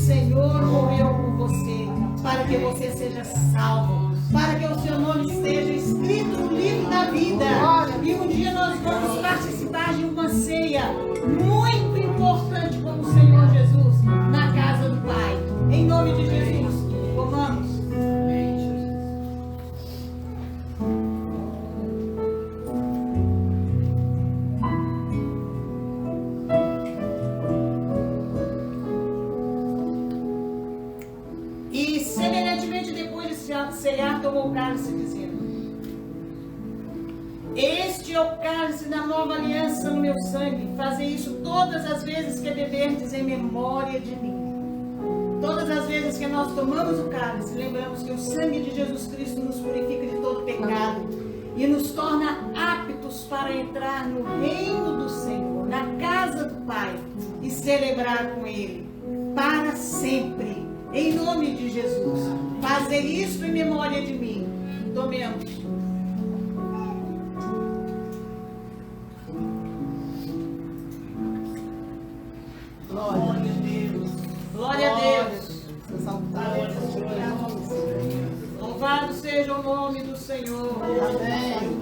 Senhor morreu por você, para que você seja salvo, para que o seu nome esteja escrito no livro da vida. E um dia nós vamos participar de uma ceia muito importante com o Senhor Jesus na casa do Pai. Em nome de Jesus, comamos. E semelhantemente, depois de cear, tomou o cálice, dizendo: este é o cálice da nova aliança no meu sangue. Fazei isso todas as vezes que beberdes em memória de mim. Todas as vezes que nós tomamos o cálice, lembramos que o sangue de Jesus Cristo nos purifica de todo pecado e nos torna aptos para entrar no reino do Senhor, na casa do Pai, e celebrar com Ele para sempre. Em nome de Jesus, fazer isso em memória de mim. Tomemos. Glória a Deus. Glória a Deus. Exaltado. Louvado seja o nome do Senhor. Amém.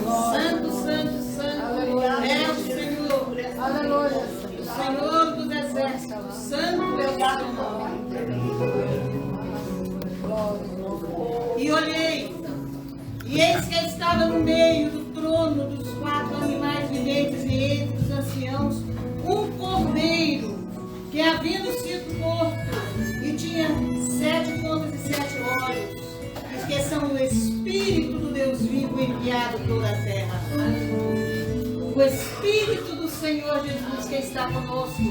Santo, santo, santo é o Senhor. Aleluia. O Senhor dos exércitos. Santo é o seu nome. E olhei, e eis que estava no meio do trono dos 4 animais viventes e entre os anciãos um cordeiro que, havendo sido morto, e tinha 7 cornos e 7 olhos, que são o Espírito do Deus vivo enviado a toda a terra. O Espírito do Senhor Jesus que está conosco,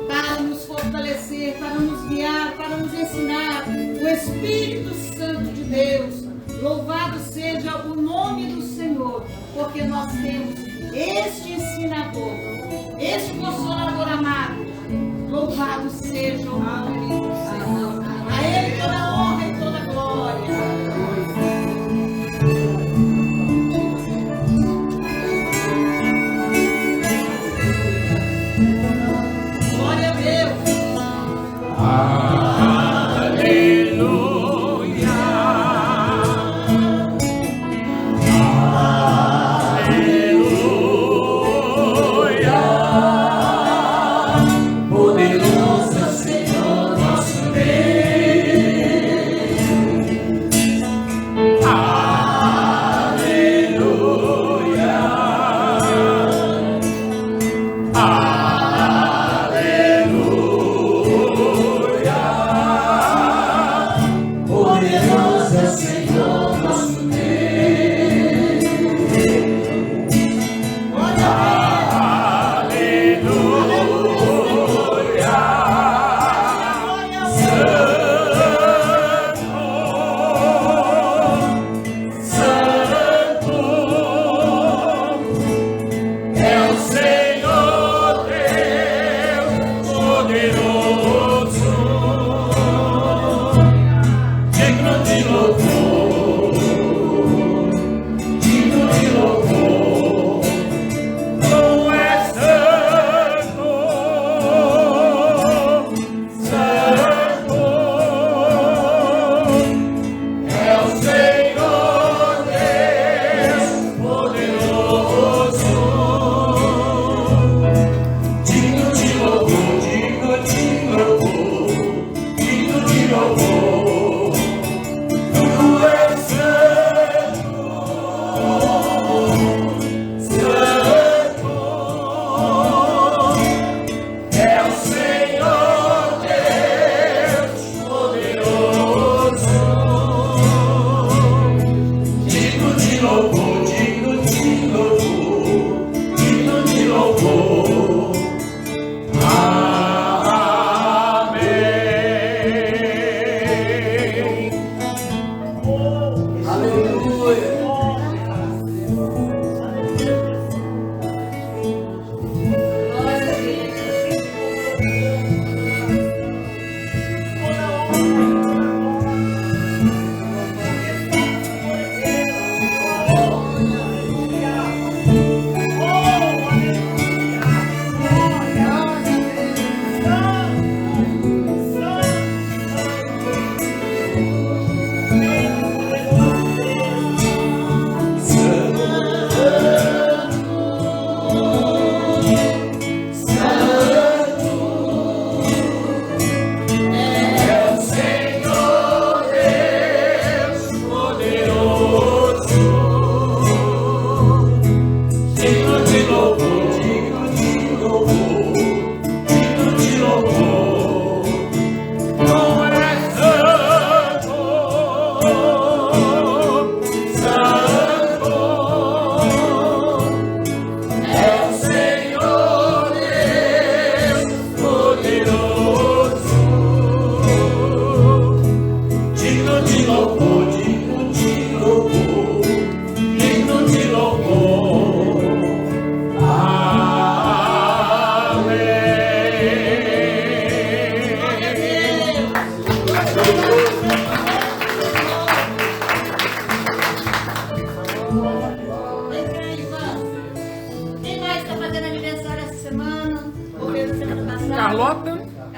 para nos fortalecer, para nos guiar, para nos ensinar. O Espírito Santo de Deus, louvado seja o nome do Senhor, porque nós temos este ensinador, este Consolador amado. Louvado seja o nome do Senhor. A Ele toda a honra e toda a glória. Glória a Deus. Aleluia.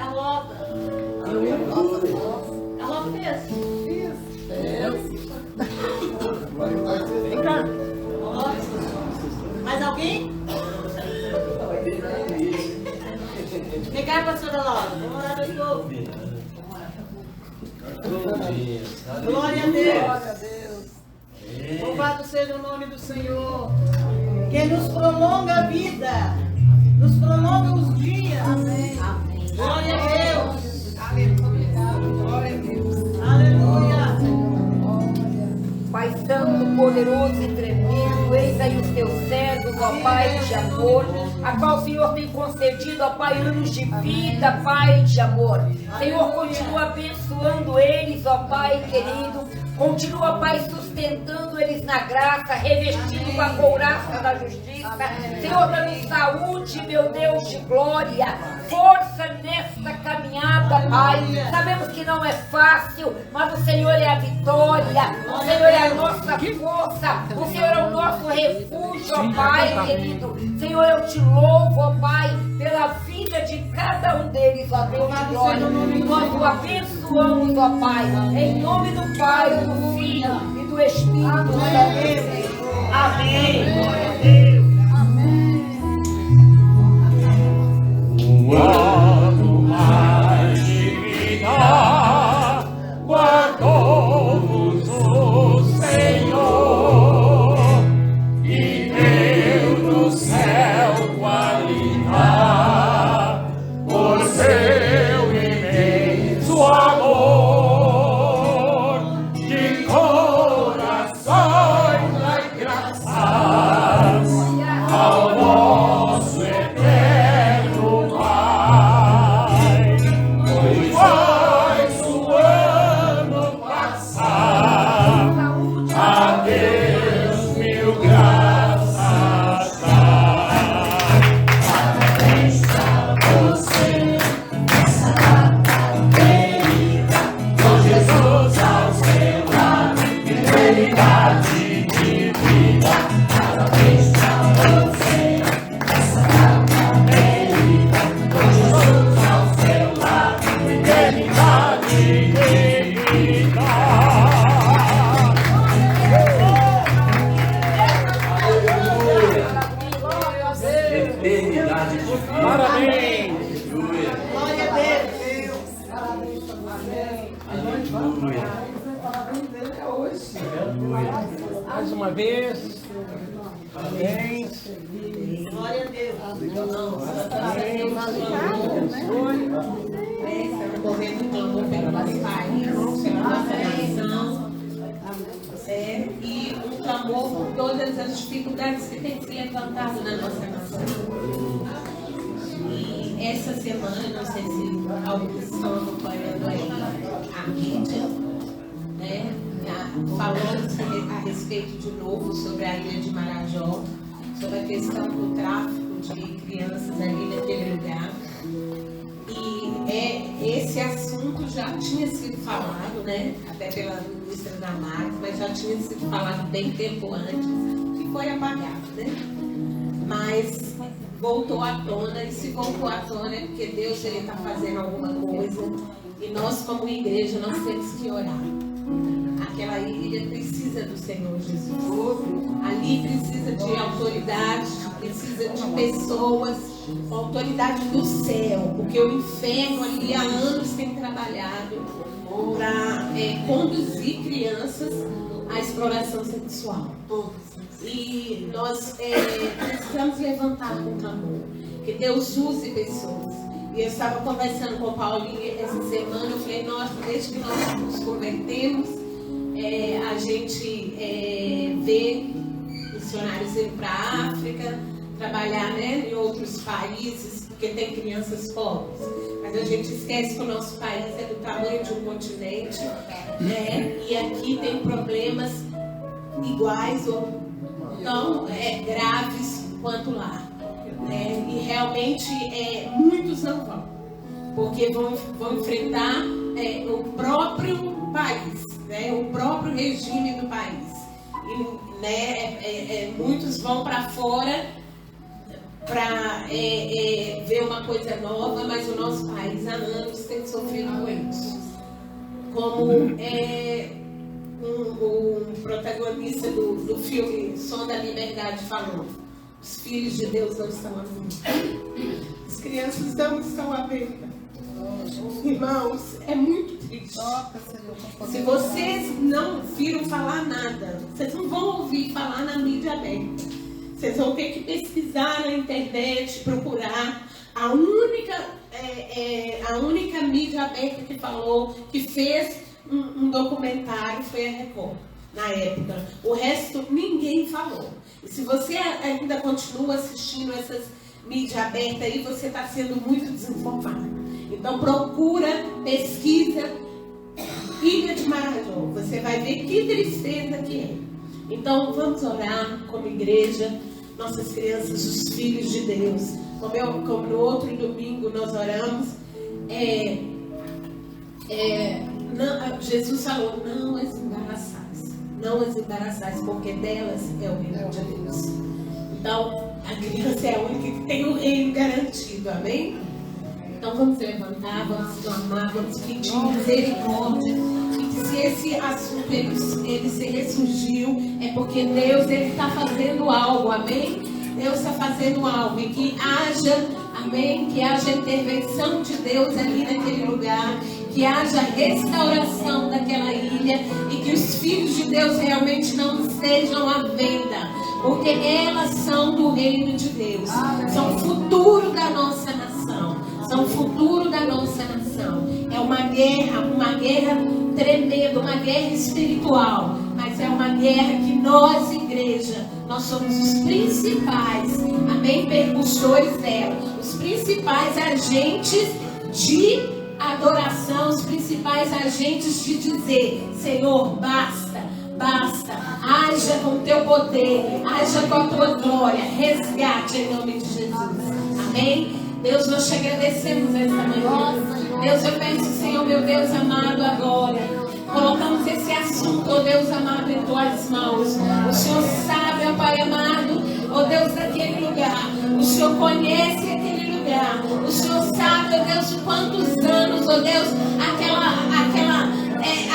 Carlota. Carlota fez? Vem cá. Mais alguém? Vem cá, pastora Laura. Vamos orar de novo. Glória a Deus. Louvado seja o nome do Senhor. Que nos prolonga a vida. Nos prolonga os dias. Amém. Glória a Deus. Aleluia. Glória a Deus. Aleluia. Pai Santo, poderoso e tremendo, eis aí os teus servos, ó Pai de amor, a qual o Senhor tem concedido, ó Pai, anos de vida, Pai de amor. Senhor, continua abençoando eles, ó Pai querido, continua, Pai, sustentando eles na graça, revestindo com a couraça da justiça. Senhor, dando saúde, meu Deus de glória, força nesta caminhada, Pai. Sabemos que não é fácil, mas o Senhor é a vitória, o Senhor é a nossa força, o Senhor é o nosso refúgio, ó Pai querido. Senhor, eu te louvo, ó Pai, pela vida de cada um deles, ó Deus de glória. E nós o abençoamos, ó Pai, em nome do Pai, do Filho e do Espírito Santo. Amém. Glória a Deus. Um ano mais de vida, guardou-vos o Senhor, e deu no céu qualidade, por seu imenso amor, de corações dai graças ao nosso eterno Pai, pois faz o ano passar, a Deus mil graças dá. Parabéns pra você, nessa data querida, com Jesus ao seu lado, eternidade de vida. Parabéns pra você, nessa data querida, com Jesus ao seu lado, eternidade de vida. Eternidade de vida. Parabéns! Glória a Deus. Mais uma vez. Parabéns. Glória a Deus. Correndo clamor pelo nosso país, pela nossa nação, e um clamor por todas as dificuldades que têm se levantado na nossa nação. E essa semana, não sei se alguns estão acompanhando aí a mídia, né? Falando-se a respeito de novo sobre a ilha de Marajó, sobre a questão do tráfico de crianças ali naquele lugar. E esse assunto já tinha sido falado, né? Até pela ministra Damares, mas já tinha sido falado bem tempo antes, que foi apagado, né? Mas voltou à tona, e se voltou à tona é porque Deus está fazendo alguma coisa, e nós como igreja nós temos que orar. Aquela ilha precisa do Senhor Jesus. Ali precisa de autoridade, precisa de pessoas com autoridade do céu, porque o inferno ali há anos tem trabalhado para conduzir crianças à exploração sexual. E nós precisamos levantar com clamor, que Deus use pessoas. E eu estava conversando com o Paulinho essa semana, eu falei, nossa, desde que nós nos convertemos, a gente vê missionários indo para a África, trabalhar, né, em outros países, porque tem crianças pobres. Mas a gente esquece que o nosso país é do tamanho de um continente, né, e aqui tem problemas iguais ou tão graves quanto lá. Né, e realmente muitos não vão, porque vão enfrentar o próprio país, né, o próprio regime do país. E, né, muitos vão para fora para ver uma coisa nova, mas o nosso país há anos tem sofrido com isso. Como o protagonista do filme Som da Liberdade falou, os filhos de Deus não estão à venda. As crianças não estão à venda. Irmãos, é muito triste. Se vocês não viram falar nada, vocês não vão ouvir falar na mídia aberta. Vocês vão ter que pesquisar na internet, procurar. A única mídia aberta que falou, que fez um documentário foi a Record, na época. O resto, ninguém falou. E se você ainda continua assistindo essas mídias abertas aí, você está sendo muito desinformado. Então procura, pesquisa, Ilha de Marajó. Você vai ver que tristeza que é. Então vamos orar como igreja, nossas crianças, os filhos de Deus. Como no outro domingo nós oramos, Jesus falou, não as embaraçais, porque delas é o reino de Deus. Então, a criança é a única que tem o reino garantido, amém? Então vamos levantar, vamos clamar, vamos pedir misericórdia. E se esse assunto ele se ressurgiu, é porque Deus está fazendo algo, amém? Deus está fazendo algo, e que haja, amém? Que haja intervenção de Deus ali naquele lugar, que haja restauração daquela ilha, e que os filhos de Deus realmente não estejam à venda, porque elas são do reino de Deus, são o futuro da nossa nação, são o futuro da nossa nação. É uma guerra tremenda, uma guerra espiritual, mas é uma guerra que nós, igreja, nós somos os principais, amém, percussores dela, os principais agentes de adoração, os principais agentes de dizer, Senhor, basta, haja com o teu poder, haja com a tua glória, resgate em nome de Jesus, amém? Deus, nós te agradecemos esta manhã. Deus, eu peço, Senhor, meu Deus amado, agora colocamos esse assunto, ó Deus amado, em tuas mãos. O Senhor sabe, ó Pai amado, ó Deus, daquele lugar. O Senhor conhece aquele lugar. O Senhor sabe, ó Deus, quantos anos, ó Deus,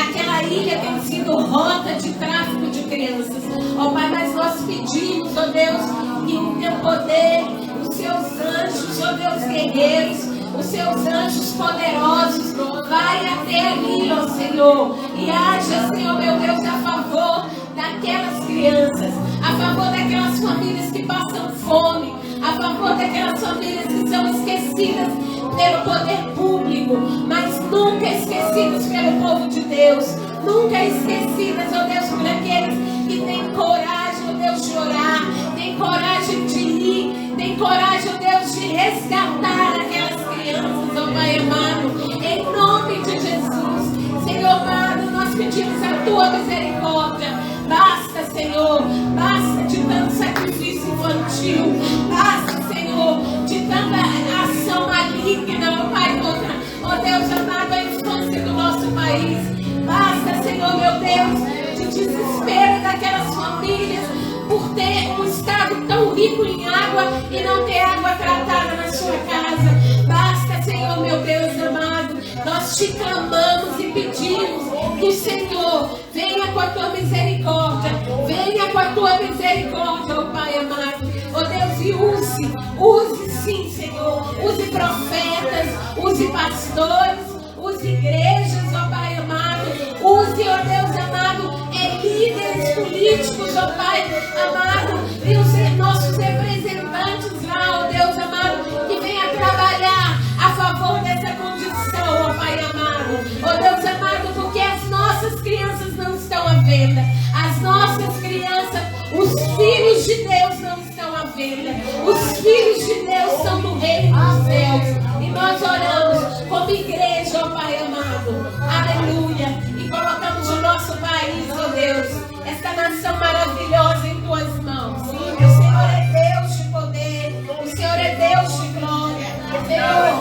aquela ilha tem sido rota de tráfico de crianças. Ó Pai, mas nós pedimos, ó Deus, que o teu poder, os seus anjos, ó Deus, guerreiros, os seus anjos poderosos, vai até ali, ó Senhor, e haja, Senhor, meu Deus, a favor daquelas crianças, a favor daquelas famílias que passam fome, a favor daquelas famílias que são esquecidas pelo poder público, mas nunca esquecidas pelo povo de Deus, nunca esquecidas, ó Deus, por aqueles que têm coragem, ó Deus, de orar, têm coragem de ir, têm coragem, ó Deus, de resgatar aquelas crianças, ó Pai amado, em nome de Jesus. Senhor amado, nós pedimos a tua misericórdia. Basta, Senhor, basta de tanto sacrifício infantil, basta, Senhor, de tanta ação maligna, ó Pai, contra, ó Deus amado, a infância do nosso país. Basta, Senhor, meu Deus, de desespero daquelas famílias por ter um estado tão rico em água e não ter água tratada na sua casa. Basta, Senhor, meu Deus amado, nós te clamamos e pedimos que o Senhor venha com a tua misericórdia, venha com a tua misericórdia, ó Pai amado, ó Deus, e use sim, Senhor, use profetas, use pastores, use igrejas, ó Pai amado, use, ó Deus amado, líderes políticos, ó Pai amado, e os nossos representantes lá, ó Deus amado, que venha trabalhar a favor dessa condição, ó Pai amado, ó Deus amado, porque as nossas crianças não estão à venda, as nossas crianças, os filhos de Deus não estão à venda, os filhos de Deus são do reino dos céus, e nós oramos como igreja, ó Pai amado, aleluia, e colocamos o nosso país, ó Deus, esta nação maravilhosa em tuas mãos. O Senhor é Deus de poder, o Senhor é Deus de glória, Senhor,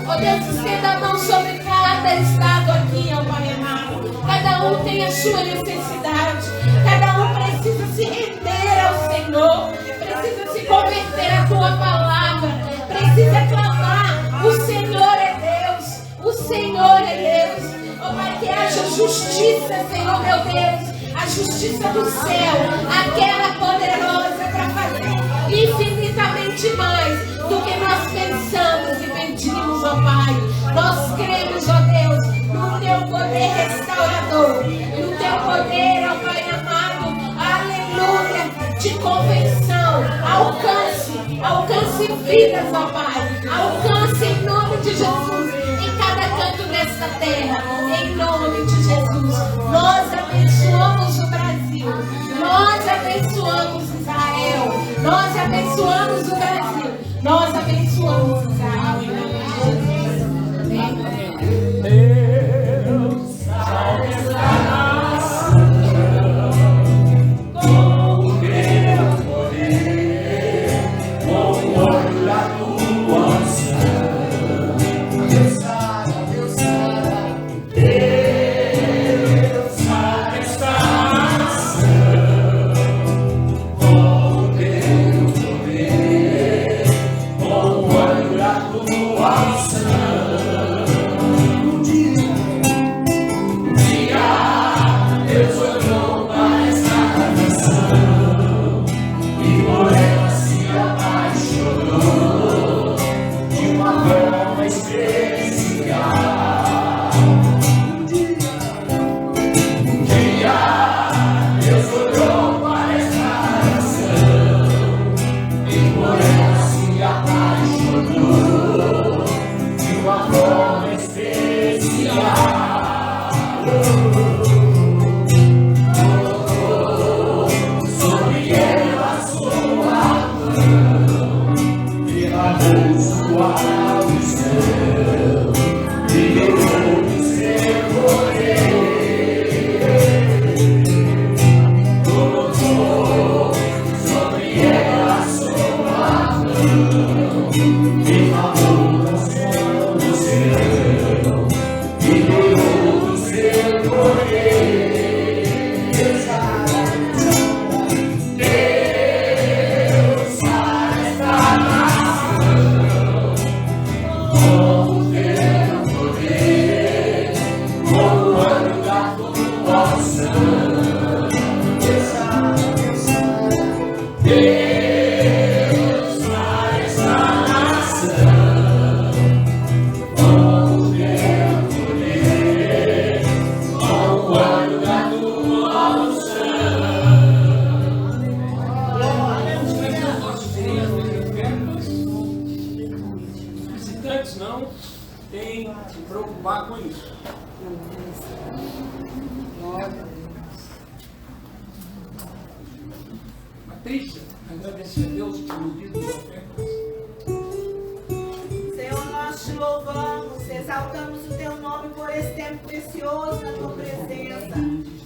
ó Deus, estenda a mão sobre cada estado aqui, ó Pai amado, cada um tem a sua necessidade, cada um precisa se render ao Senhor, precisa se converter à tua palavra, Senhor é Deus. Ó Pai, que haja justiça, Senhor meu Deus. A justiça do céu, aquela poderosa para fazer infinitamente mais do que nós pensamos e pedimos, ó Pai. Nós cremos, ó Deus, no Teu poder restaurador, no Teu poder, ó Pai amado, aleluia, de convenção. Alcance vidas, ó Pai. Alcance em nome de Jesus, em cada canto desta terra, em nome de Jesus. Nós abençoamos o Brasil, nós abençoamos Israel, nós abençoamos o Brasil, nós abençoamos Israel, em nome de Jesus. Amém. Deus salve esta nação com o teu poder, com o olho da tua unção. Deus sara, Deus sara, Deus sara esta nação com o teu poder, com o olho da tua unção. Deus olhou para esta nação e por ela se apaixonou de uma forma especial. Um dia Deus olhou para esta nação e por ela se apaixonou de uma forma especial. Sobre ela sua mão, derramou sua unção, liberou do seu poder. Colocou sobre ela sua mão, derramou do céu, liberou do seu poder. Visitantes não têm que se preocupar com isso. Patrícia, agradecer a Deus pelo dia das ofertas. Senhor, nós te louvamos, exaltamos o teu nome por esse tempo precioso na tua presença.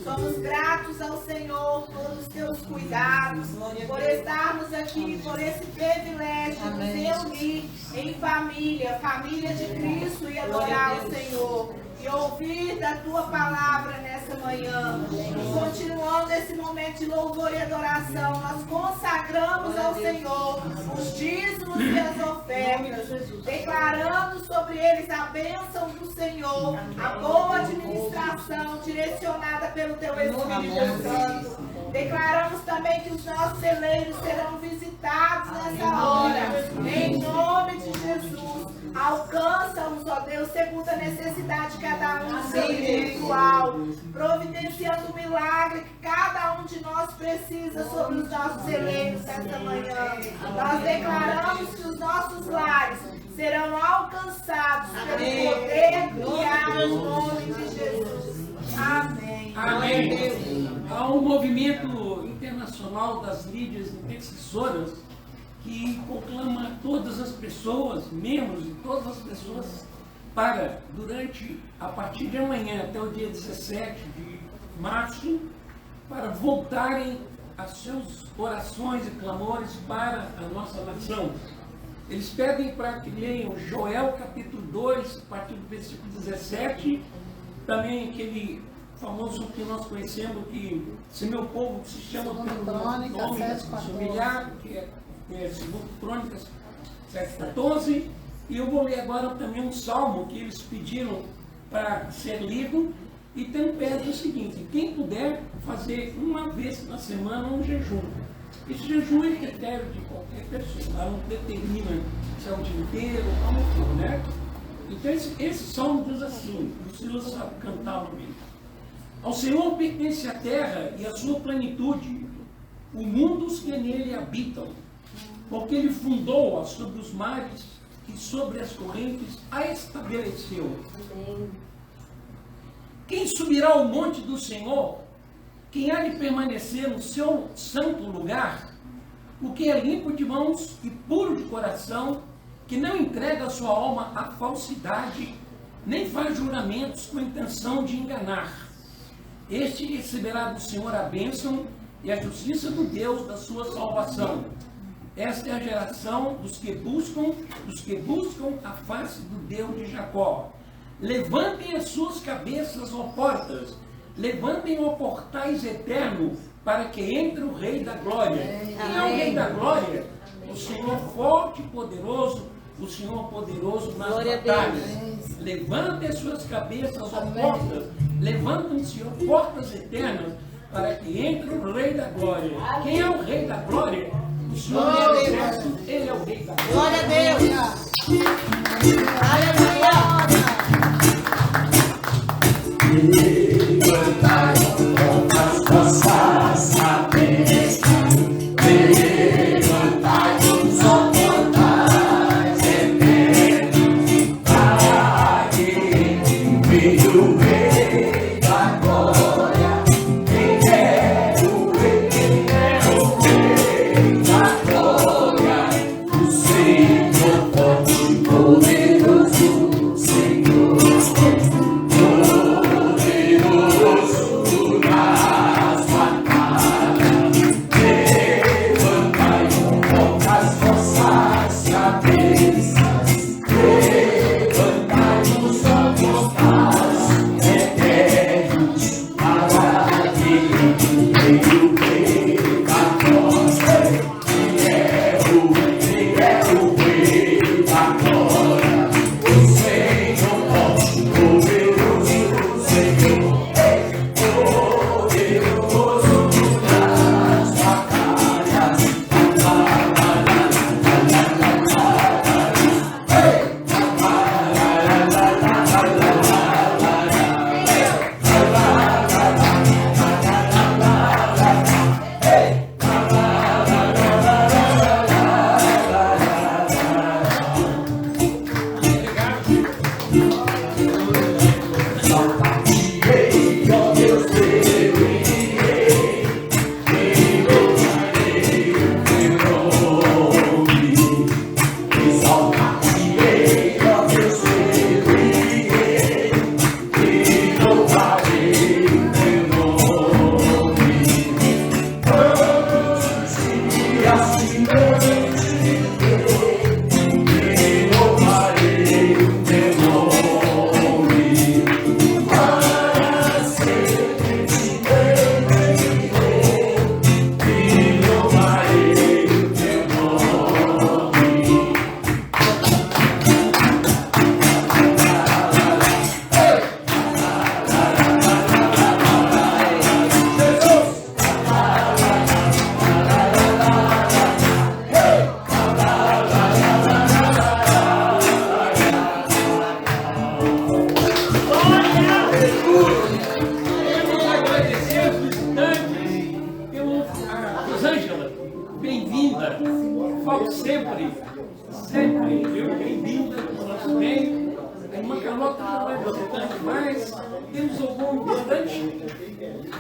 Somos gratos ao Senhor por os teus cuidados, por estarmos aqui, por esse privilégio de nos reunir em família, família de Cristo, e adorar o Senhor. E ouvir da tua palavra nessa manhã. E continuando esse momento de louvor e adoração, nós consagramos ao Senhor os dízimos e as ofertas, declarando sobre eles a bênção do Senhor, a boa administração direcionada pelo teu Espírito Santo. Declaramos também que os nossos celeiros serão visitados nessa hora, em nome de Jesus. Alcança-os, ó Deus, segundo a necessidade de cada um do seu individual, providenciando o milagre que cada um de nós precisa sobre os nossos celeiros esta manhã. Nós declaramos que os nossos lares serão alcançados pelo poder e a nome de Jesus. Amém. Amém. Há um movimento internacional das líderes intercessoras que conclama a todas as pessoas, membros de todas as pessoas, para, a partir de amanhã até o dia 17 de março, para voltarem as suas orações e clamores para a nossa nação. Eles pedem para que leiam Joel capítulo 2, a partir do versículo 17, também aquele famoso que nós conhecemos, que se meu povo se chama pelo nome, se humilhar, que é segundo Crônicas 7:14, E eu vou ler agora também um salmo que eles pediram para ser lido. E tem pede o seguinte: quem puder fazer uma vez na semana um jejum. Esse jejum é critério de qualquer pessoa, ela não determina se é o dia inteiro ou como for, né? Então esse salmo diz assim, o Senhor sabe cantá-lo mesmo. Ao Senhor pertence a terra e a sua plenitude, o mundo os que nele habitam, porque ele fundou-a sobre os mares e sobre as correntes a estabeleceu. Quem subirá ao monte do Senhor? Quem há de permanecer no seu santo lugar? O que é limpo de mãos e puro de coração, que não entrega a sua alma à falsidade, nem faz juramentos com a intenção de enganar. Este receberá do Senhor a bênção e a justiça do Deus da sua salvação. Esta é a geração dos que buscam a face do Deus de Jacó. Levantem as suas cabeças, ó portas, levantem, ó portais eternos, para que entre o Rei da Glória. Quem é o Rei da Glória? O Senhor forte e poderoso, o Senhor poderoso nas batalhas. Levantem as suas cabeças, ó portas, levantem-se, ó portas eternas, para que entre o Rei da Glória. Quem é o Rei da Glória? O Senhor é o exército, Ele é o Rei da Glória. Glória a Deus. Aleluia. Levantai as vossas cabeças, levantai os portais eternos, para que venha o Rei da Glória. Quem é o Rei? Quem é o Rei da Glória? O Senhor forte e poderoso, Senhor.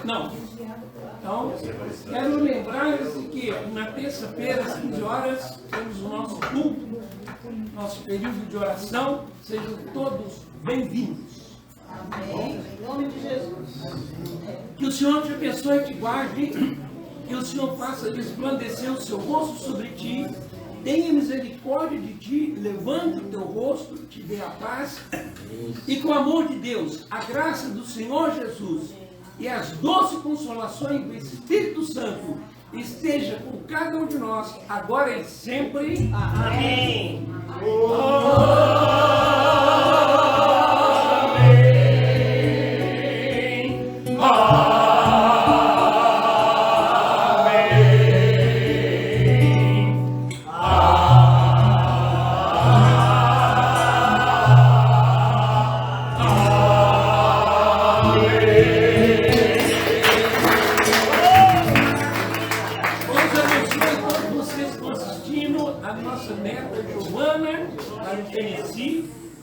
Não. Então, quero lembrar-lhes que na terça-feira, às 15 horas, temos o nosso culto, nosso período de oração. Sejam todos bem-vindos. Amém. Em nome de Jesus. Que o Senhor te abençoe e te guarde. Que o Senhor faça resplandecer o seu rosto sobre ti. Tenha misericórdia de ti, levante o teu rosto, te dê a paz. E com o amor de Deus, a graça do Senhor Jesus e as doces consolações do Espírito Santo esteja com cada um de nós, agora e sempre. Amém.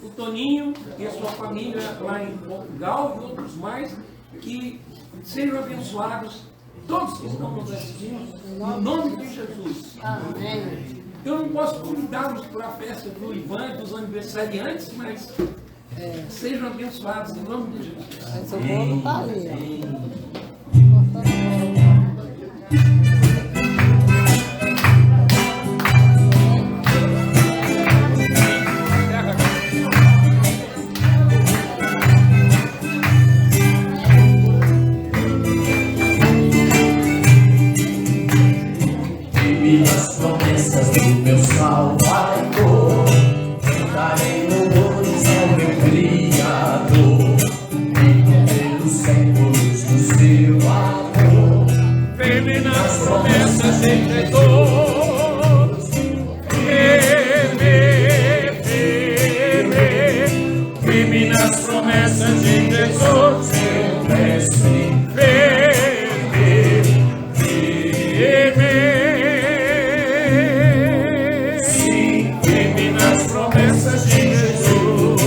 O Toninho e a sua família lá em Portugal e outros mais, que sejam abençoados, todos que estão nos assistindo, em nome de Jesus. Amém. Eu não posso convidá-los para a festa do Ivan e dos aniversariantes, mas sejam abençoados em nome de Jesus. Mas o bolo está ali. E as promessas do meu Salvador, cantarei louvores ao meu Criador, e pelos séculos do seu amor. Firme nas promessas de Jesus, firme nas promessas de Jesus, meu mestre, promessas de Jesus.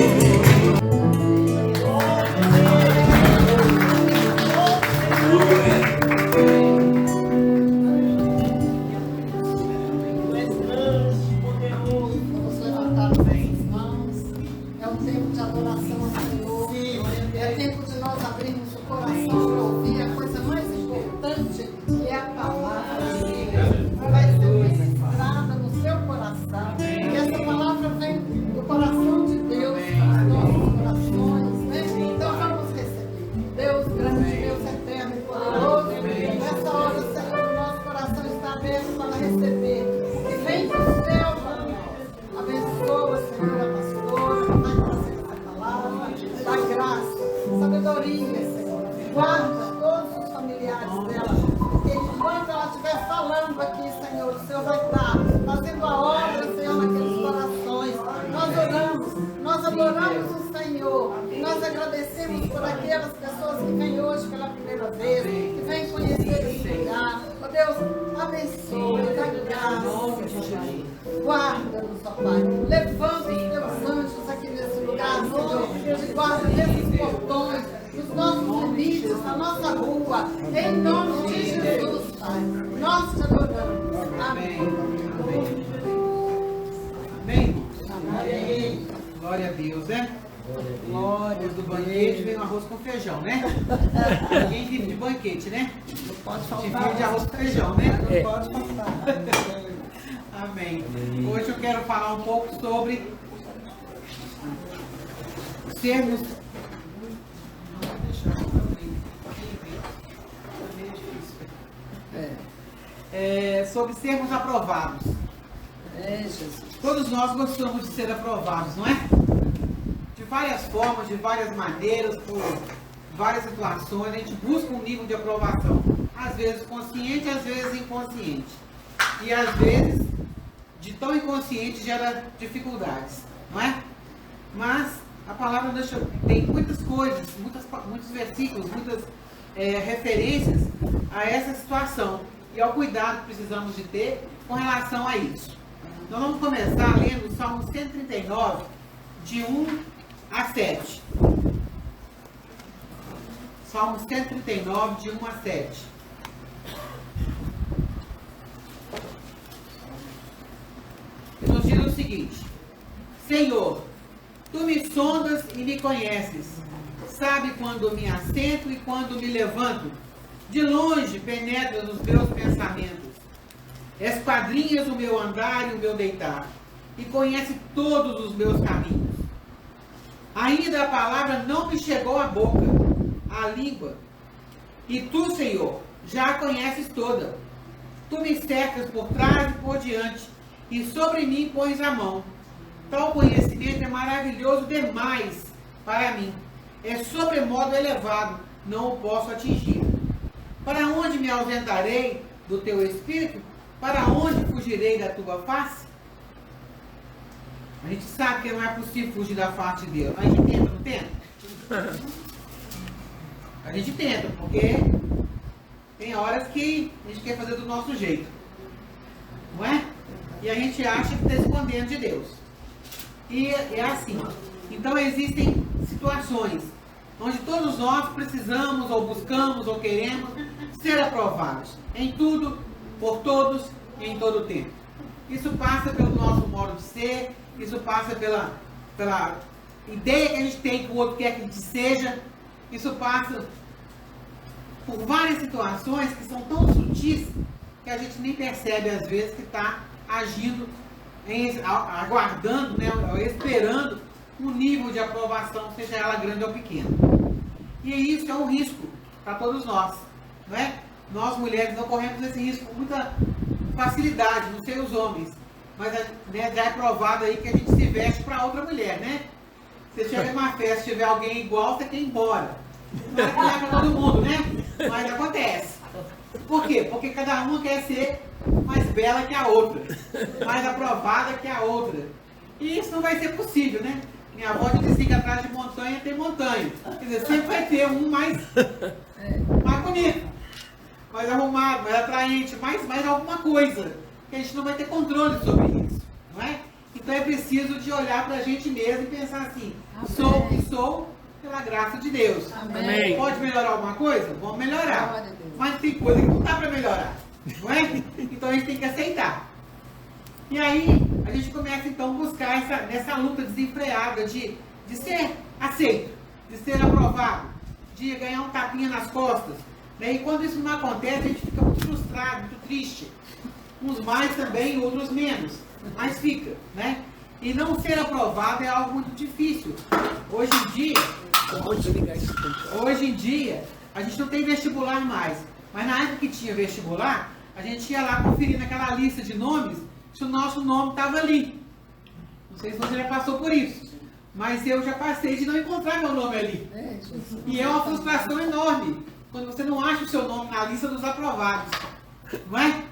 Vamos levantar as mãos. É um tempo de adoração ao Senhor. É tempo de nós abrirmos o coração para ouvir a coisa mais importante, que é a palavra que vai ser ministrada no seu coração. E essa palavra vem do coração de Deus para os nossos corações, né? Então vamos receber. Deus grande, Deus eterno e poderoso. Nessa hora, Senhor, o nosso coração está aberto para receber o que vem do céu para nós. Abençoa, Senhor, a pastora, que vai trazer essa palavra, dá graça, sabedoria, Senhor. Guarda todos os familiares dela, porque enquanto ela estiver falando aqui, Senhor, o Senhor vai estar fazendo a obra, Senhor, naqueles corações. Nós oramos, nós adoramos o Senhor e nós agradecemos por aquelas pessoas que vêm hoje pela primeira vez, que vêm conhecer esse lugar. Ó Deus, abençoe, dá graça, guarda-nos, ó Pai. Levanta os teus anjos aqui nesse lugar, Senhor, de guarda nesses portões, nos nossos limites, na nossa rua, em nome de Jesus, Pai. Nós te adoramos. Amém. Amém. Amém, irmãos? Amém. Glória a Deus, né? Glória do banquete vem um arroz com feijão, né? Ninguém vive de banquete, né? Não pode A gente faltar. vive de arroz com feijão, né? Não pode faltar. Amém. Hoje eu quero falar um pouco sobre sermos. Sobre sermos aprovados. Jesus. Todos nós gostamos de ser aprovados, não é? De várias formas, de várias maneiras, por várias situações, a gente busca um nível de aprovação. Às vezes consciente, às vezes inconsciente. E às vezes, de tão inconsciente, gera dificuldades, não é? Mas a palavra tem muitas coisas, muitos versículos, muitas referências a essa situação e ao cuidado que precisamos de ter com relação a isso. Nós vamos começar lendo o Salmo 139, de 1 a 7. Salmo 139, de 1 a 7. E nos diz o seguinte: Senhor, tu me sondas e me conheces. Sabe quando me assento e quando me levanto. De longe penetras os meus pensamentos. Esquadrinhas o meu andar e o meu deitar. E conhece todos os meus caminhos. Ainda a palavra não me chegou à boca, à língua. E tu, Senhor, já a conheces toda. Tu me cercas por trás e por diante, e sobre mim pões a mão. Tal conhecimento é maravilhoso demais para mim. É sobremodo elevado, não o posso atingir. Para onde me ausentarei do teu espírito? Para onde fugirei da tua face? A gente sabe que não é possível fugir da face de Deus. A gente tenta, não tenta? A gente tenta, porque tem horas que a gente quer fazer do nosso jeito. Não é? E a gente acha que está escondendo de Deus. E é assim. Então existem situações onde todos nós precisamos, ou buscamos, ou queremos ser aprovados. Em tudo, por todos e em todo o tempo. Isso passa pelo nosso modo de ser, isso passa pela ideia que a gente tem que o outro quer que a gente seja, isso passa por várias situações que são tão sutis que a gente nem percebe às vezes que está agindo, aguardando, né, esperando um nível de aprovação, seja ela grande ou pequena. E isso é um risco para todos nós, não é? Nós mulheres não corremos esse risco com muita facilidade, não sei os homens, mas né, já é provado aí que a gente se veste para outra mulher, né? Você chega numa festa, se tiver alguém igual, você quer ir embora. Não é que é para todo mundo, né? Mas acontece. Por quê? Porque cada uma quer ser mais bela que a outra, mais aprovada que a outra. E isso não vai ser possível, né? Minha avó dizia que atrás de montanha tem montanha. Quer dizer, sempre vai ter um mais bonito, mais arrumado, mais atraente, mais alguma coisa. Que a gente não vai ter controle sobre isso, não é? Então é preciso de olhar para a gente mesmo e pensar assim, sou o que sou pela graça de Deus. Amém. Pode melhorar alguma coisa? Vamos melhorar. Mas tem coisa que não dá para melhorar, não é? Então a gente tem que aceitar. E aí a gente começa então a buscar nessa luta desenfreada de ser aceito, de ser aprovado, de ganhar um tapinha nas costas. Né? E quando isso não acontece, a gente fica muito frustrado, muito triste. Uns mais também, outros menos. Mas fica, né? E não ser aprovado é algo muito difícil. Hoje em dia, a gente não tem vestibular mais. Mas na época que tinha vestibular, a gente ia lá conferir naquela lista de nomes se o nosso nome estava ali. Não sei se você já passou por isso. Mas eu já passei de não encontrar meu nome ali. E é uma frustração enorme quando você não acha o seu nome na lista dos aprovados. Não é?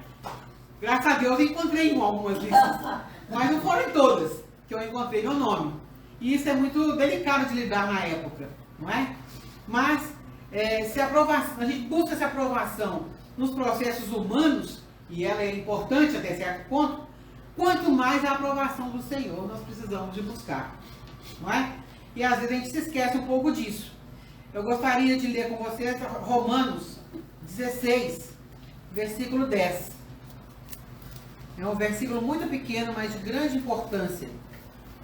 Graças a Deus eu encontrei em algumas listas. Mas não foram em todas que eu encontrei meu nome. E isso é muito delicado de lidar na época. Não é? Mas se a gente busca essa aprovação nos processos humanos, e ela é importante até certo ponto, quanto mais a aprovação do Senhor nós precisamos de buscar. Não é? E às vezes a gente se esquece um pouco disso. Eu gostaria de ler com vocês Romanos 16, versículo 10. É um versículo muito pequeno, mas de grande importância.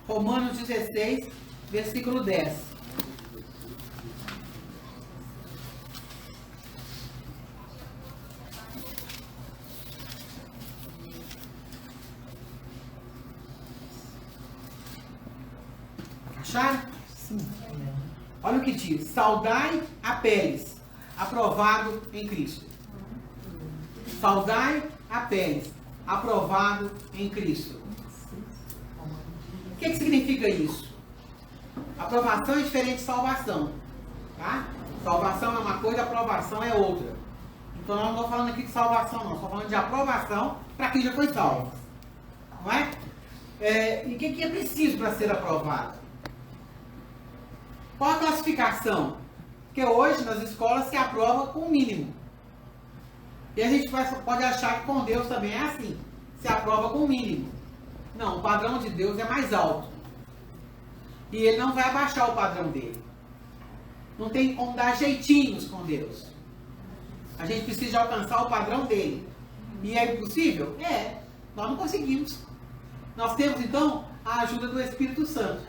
Romanos 16, versículo 10. Acharam? Sim. Olha o que diz. Saudai a Péres, aprovado em Cristo. Saudai a Péres, aprovado em Cristo. O que significa isso? Aprovação é diferente de salvação. Tá? Salvação é uma coisa, aprovação é outra. Então nós não estamos falando aqui de salvação, não. Estamos falando de aprovação para quem já foi salvo. Não é? E o que é preciso para ser aprovado? Qual a classificação? Porque hoje nas escolas se aprova com o mínimo. E a gente pode achar que com Deus também é assim. Se aprova com o mínimo. Não, o padrão de Deus é mais alto. E Ele não vai abaixar o padrão dele. Não tem como dar jeitinhos com Deus. A gente precisa de alcançar o padrão dele. E é impossível? É. Nós não conseguimos. Nós temos então a ajuda do Espírito Santo.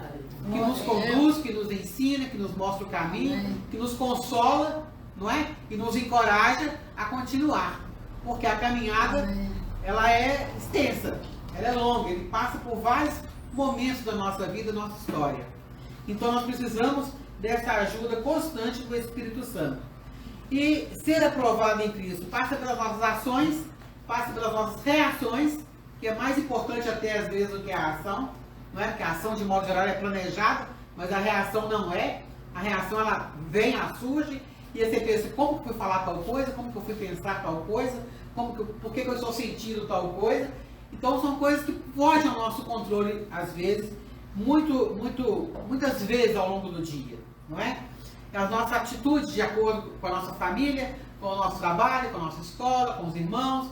Que nos conduz, que nos ensina, que nos mostra o caminho, que nos consola, não é? E nos encoraja a continuar. Porque a caminhada, ela é extensa, ela é longa, ele passa por vários momentos da nossa vida, da nossa história. Então nós precisamos dessa ajuda constante do Espírito Santo. E ser aprovado em Cristo passa pelas nossas ações, passa pelas nossas reações, que é mais importante até às vezes do que a ação, não é? Porque a ação de modo geral é planejada, mas a reação não é. A reação ela vem, ela surge, e aí você pensa, como que eu fui falar tal coisa, como que eu fui pensar tal coisa, por que eu estou sentindo tal coisa. Então são coisas que fogem ao nosso controle, às vezes, muitas vezes ao longo do dia, não é? As nossas atitudes de acordo com a nossa família, com o nosso trabalho, com a nossa escola, com os irmãos,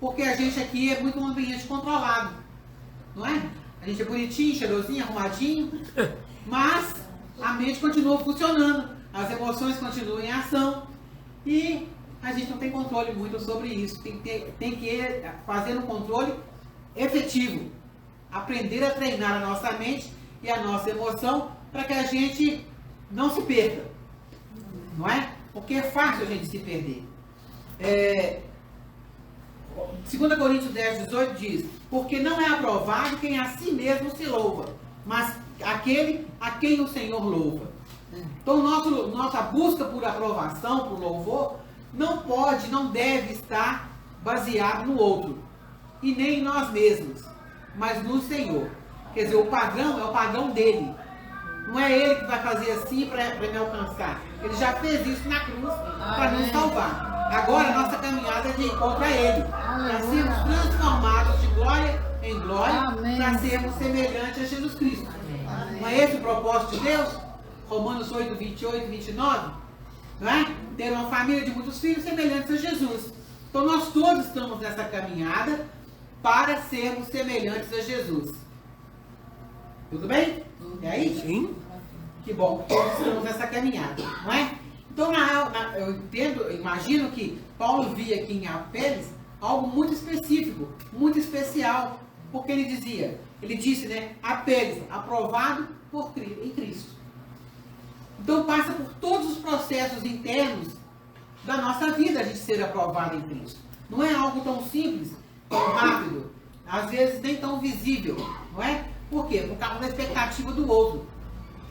porque a gente aqui é muito um ambiente controlado, não é? A gente é bonitinho, cheirosinho, arrumadinho, mas a mente continua funcionando, as emoções continuam em ação e a gente não tem controle muito sobre isso. Tem que fazer um controle efetivo, aprender a treinar a nossa mente e a nossa emoção para que a gente não se perca, não é? Porque é fácil a gente se perder. 2 Coríntios 10, 18 diz: porque não é aprovado quem a si mesmo se louva, mas aquele a quem o Senhor louva. Então nossa busca por aprovação, por louvor, não deve estar baseado no outro, e nem em nós mesmos, mas no Senhor. Quer dizer, o padrão é o padrão dele. Não é ele que vai fazer assim para me alcançar. Ele já fez isso na cruz para nos salvar. Agora a nossa caminhada é de encontro a ele, para sermos transformados de glória em glória, para sermos semelhantes a Jesus Cristo. Não é esse o propósito de Deus? Romanos 8, 28 e 29, não é? Ter uma família de muitos filhos semelhantes a Jesus. Então nós todos estamos nessa caminhada para sermos semelhantes a Jesus. Tudo bem? E aí? Sim. Que bom, todos estamos nessa caminhada, não é? Então eu imagino que Paulo via aqui em Apeles algo muito específico, muito especial, porque ele disse, né, Apeles, aprovado em Cristo. Então passa por todos os processos internos da nossa vida a gente ser aprovado em Cristo. Não é algo tão simples, tão rápido, às vezes nem tão visível, não é? Por quê? Por causa da expectativa do outro.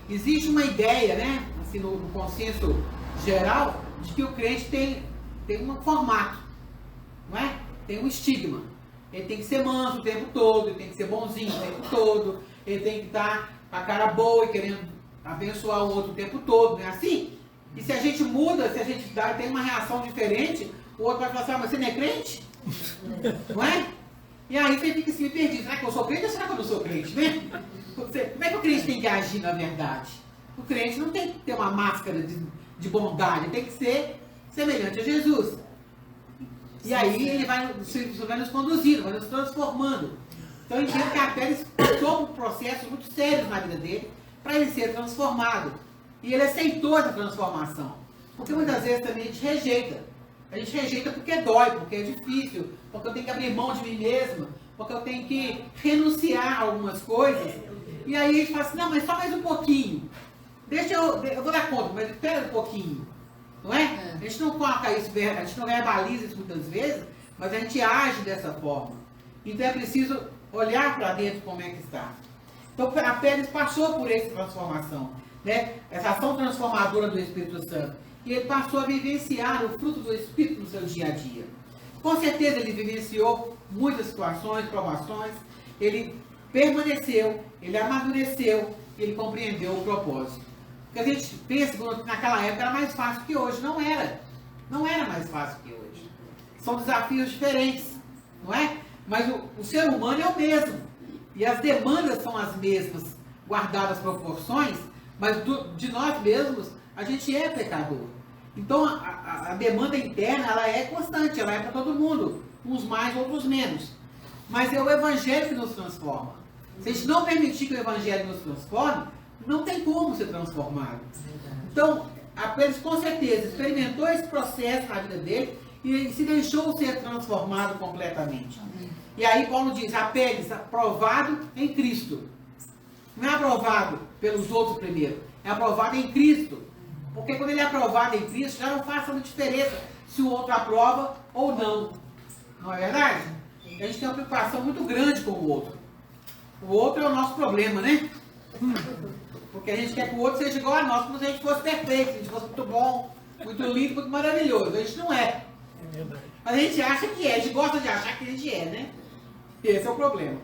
Existe uma ideia, né, assim, no consenso geral, de que o crente tem um formato, não é? Tem um estigma. Ele tem que ser manso o tempo todo, ele tem que ser bonzinho o tempo todo, ele tem que estar com a cara boa e querendo abençoar o outro o tempo todo, não é assim? E se a gente muda, se a gente tem uma reação diferente, o outro vai falar assim, mas você não é crente? Não é? E aí você fica assim, perdido. Será que eu sou crente ou será que eu não sou crente, né? Como é que o crente tem que agir na verdade? O crente não tem que ter uma máscara de bondade, tem que ser semelhante a Jesus. E aí ele vai nos conduzindo, vai nos transformando. Então eu entendo que Apeles passou por processos muito sérios na vida dele para ele ser transformado. E ele aceitou essa transformação. Porque muitas vezes também a gente rejeita. A gente rejeita porque dói, porque é difícil, porque eu tenho que abrir mão de mim mesma, porque eu tenho que renunciar a algumas coisas. E aí a gente fala assim, não, mas só mais um pouquinho. Eu vou dar conta, mas espera um pouquinho. Não é? A gente não coloca isso, a gente não verbaliza isso muitas vezes, mas a gente age dessa forma. Então é preciso olhar para dentro como é que está. Então Apeles passou por essa transformação, né? Essa ação transformadora do Espírito Santo. E ele passou a vivenciar o fruto do Espírito no seu dia a dia. Com certeza ele vivenciou muitas situações, provações, ele permaneceu, ele amadureceu, ele compreendeu o propósito. Porque a gente pensa que naquela época era mais fácil que hoje. Não era. Não era mais fácil que hoje. São desafios diferentes, não é? Mas o ser humano é o mesmo. E as demandas são as mesmas, guardadas as proporções, mas de nós mesmos, a gente é pecador. Então a demanda interna, ela é constante, ela é para todo mundo. Uns mais, outros menos. Mas é o Evangelho que nos transforma. Se a gente não permitir que o Evangelho nos transforme, não tem como ser transformado. Então, Apeles com certeza experimentou esse processo na vida dele e se deixou ser transformado completamente. E aí Paulo diz, Apeles, aprovado em Cristo. Não é aprovado pelos outros primeiro, é aprovado em Cristo. Porque quando ele é aprovado em Cristo, já não faz tanta diferença se o outro aprova ou não. Não é verdade? A gente tem uma preocupação muito grande com o outro. O outro é o nosso problema, né? Porque a gente quer que o outro seja igual a nós, como se a gente fosse perfeito, se a gente fosse muito bom, muito lindo, muito maravilhoso. A gente não é. Mas a gente acha que é, a gente gosta de achar que a gente é, né? Esse é o problema.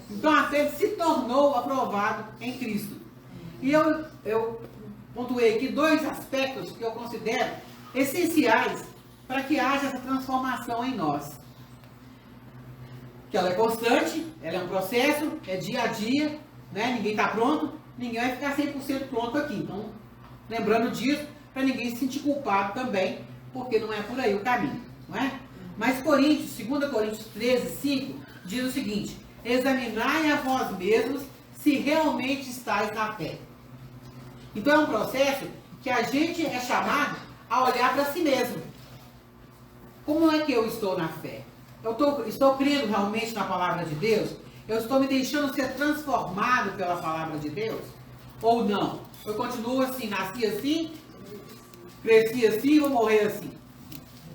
Então a fé se tornou aprovado em Cristo. E eu pontuei aqui 2 aspectos que eu considero essenciais para que haja essa transformação em nós. Que ela é constante, ela é um processo, é dia a dia, né? Ninguém está pronto, ninguém vai ficar 100% pronto aqui. Então, lembrando disso, para ninguém se sentir culpado também, porque não é por aí o caminho, não é? Mas 2 Coríntios 13, 5, diz o seguinte: examinai a vós mesmos se realmente estáis na fé. Então é um processo que a gente é chamado a olhar para si mesmo. Como é que eu estou na fé? Estou crendo realmente na palavra de Deus? Eu estou me deixando ser transformado pela palavra de Deus? Ou não? Eu continuo assim, nasci assim, cresci assim, vou morrer assim.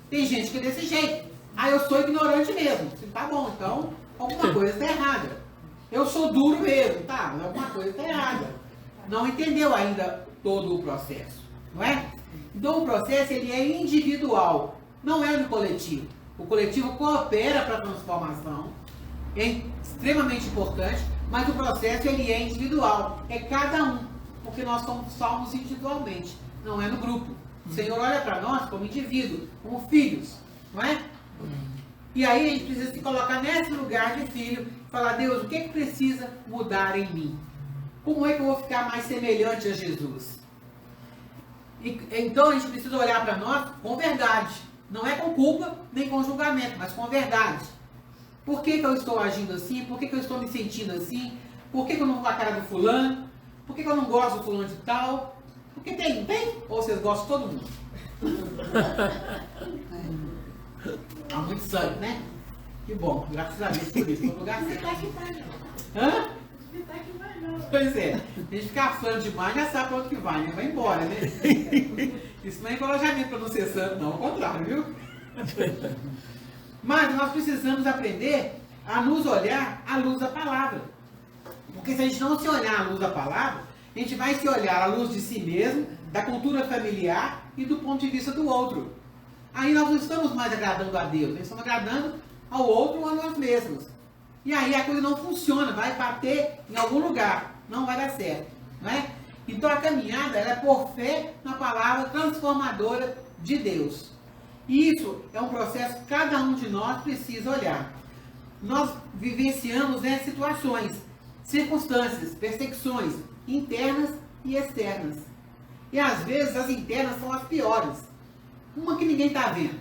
Tem gente que é desse jeito. Ah, eu sou ignorante mesmo. Tá bom, então alguma coisa está errada. Eu sou duro mesmo, tá? Mas alguma coisa está errada. Não entendeu ainda todo o processo, não é? Então o processo ele é individual, não é no coletivo. O coletivo coopera para a transformação, é extremamente importante, mas o processo ele é individual, é cada um, porque nós somos individualmente, não é no grupo. O Senhor olha para nós como indivíduo, como filhos, não é? E aí a gente precisa se colocar nesse lugar de filho e falar: Deus, o que é que precisa mudar em mim? Como é que eu vou ficar mais semelhante a Jesus? Então a gente precisa olhar para nós com verdade. Não é com culpa, nem com julgamento, mas com verdade. Por que eu estou agindo assim? Por que eu estou me sentindo assim? Por que eu não vou com a cara do fulano? Por que eu não gosto do fulano de tal? Porque tem? Ou vocês gostam de todo mundo? Há muito sangue, né? Que bom, graças a Deus por isso, no lugar certo. Hã? Pois é, a gente ficar santo demais já sabe para onde que vai, né? Vai embora, né? Isso não é encorajamento para não ser santo, não, ao contrário, viu? Mas nós precisamos aprender a nos olhar à luz da palavra. Porque se a gente não se olhar à luz da palavra, a gente vai se olhar à luz de si mesmo, da cultura familiar e do ponto de vista do outro. Aí nós não estamos mais agradando a Deus, nós estamos agradando ao outro ou a nós mesmos. E aí a coisa não funciona, vai bater em algum lugar, não vai dar certo, não é? Então a caminhada ela é por fé na palavra transformadora de Deus. E isso é um processo que cada um de nós precisa olhar. Nós vivenciamos situações, circunstâncias, perseguições internas e externas. E às vezes as internas são as piores. Uma que ninguém está vendo.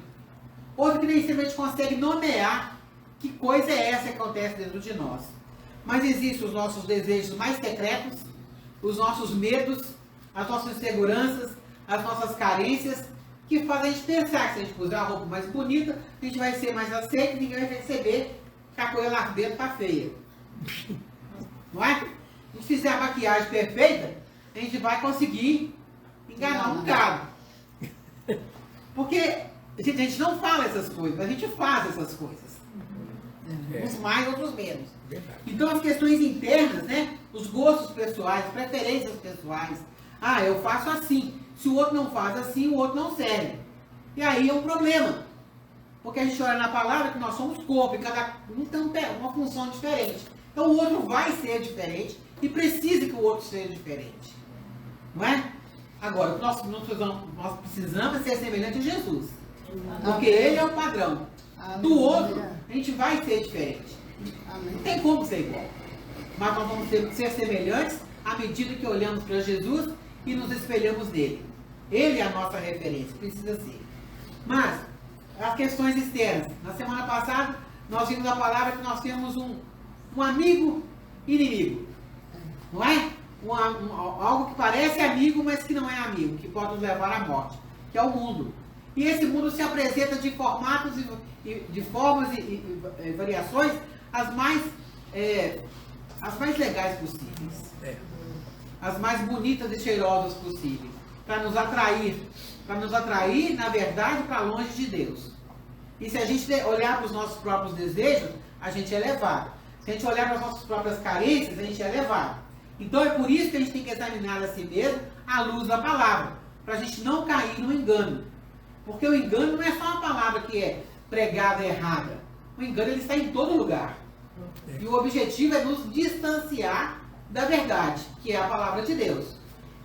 Outra que nem sempre a gente consegue nomear que coisa é essa que acontece dentro de nós. Mas existem os nossos desejos mais secretos, os nossos medos, as nossas inseguranças, as nossas carências, que fazem a gente pensar que se a gente puser a roupa mais bonita, a gente vai ser mais aceito e ninguém vai perceber que a coisa lá dentro está feia. Não é? Se a gente fizer a maquiagem perfeita, a gente vai conseguir enganar um bocado. Porque a gente não fala essas coisas, a gente faz essas coisas. Uns mais, outros menos. Então as questões internas, né? Os gostos pessoais, preferências pessoais. Ah, eu faço assim. Se o outro não faz assim, o outro não serve. E aí é um problema. Porque a gente olha na palavra que nós somos corpo, e cada um tem uma função diferente. Então o outro vai ser diferente e precisa que o outro seja diferente. Não é? Agora, o que nós precisamos ser semelhante a Jesus. Porque ele é o padrão. Do outro, a gente vai ser diferente. Não tem como ser igual. Mas nós vamos ser semelhantes à medida que olhamos para Jesus e nos espelhamos nele. Ele é a nossa referência, precisa ser. Mas, as questões externas. Na semana passada, nós vimos a palavra que nós temos um amigo inimigo. Não é? Algo que parece amigo, mas que não é amigo, que pode nos levar à morte, que é o mundo. E esse mundo se apresenta de formatos de formas e variações as mais legais possíveis. As mais bonitas e cheirosas possíveis. Para nos atrair, na verdade, para longe de Deus. E se a gente olhar para os nossos próprios desejos, a gente é levado. Se a gente olhar para as nossas próprias carências, a gente é levado. Então é por isso que a gente tem que examinar a si mesmo à luz da palavra, para a gente não cair no engano. Porque o engano não é só uma palavra que é pregada errada. O engano ele está em todo lugar. E o objetivo é nos distanciar da verdade, que é a palavra de Deus.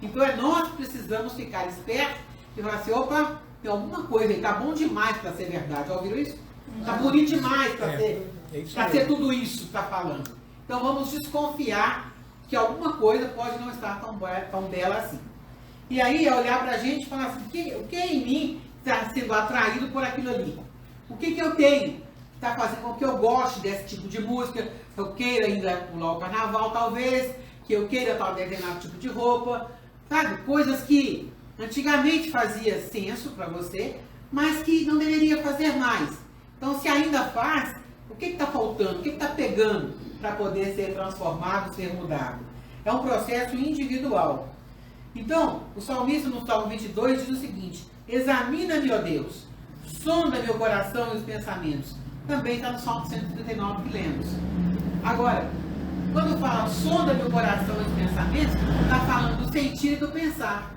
Então nós que precisamos ficar espertos e falar assim, opa, tem alguma coisa aí, tá bom demais para ser verdade. Já ouviram isso? Tá bonito demais para ser tudo isso que está falando. Então vamos desconfiar que alguma coisa pode não estar tão bela assim. E aí é olhar para a gente e falar assim, o que em mim está sendo atraído por aquilo ali? O que eu tenho que está fazendo com que eu goste desse tipo de música, que eu queira ainda pular o carnaval talvez, que eu queira tal determinado tipo de roupa, sabe? Coisas que antigamente fazia senso para você, mas que não deveria fazer mais. Então se ainda faz, o que está faltando? O que está pegando para poder ser transformado, ser mudado? É um processo individual. Então, o salmista no Salmo 22 diz o seguinte, examina-me, ó Deus, sonda meu coração e os pensamentos. Também está no Salmo 139 que lemos. Agora, quando fala sonda meu coração e os pensamentos, está falando do sentir e do pensar.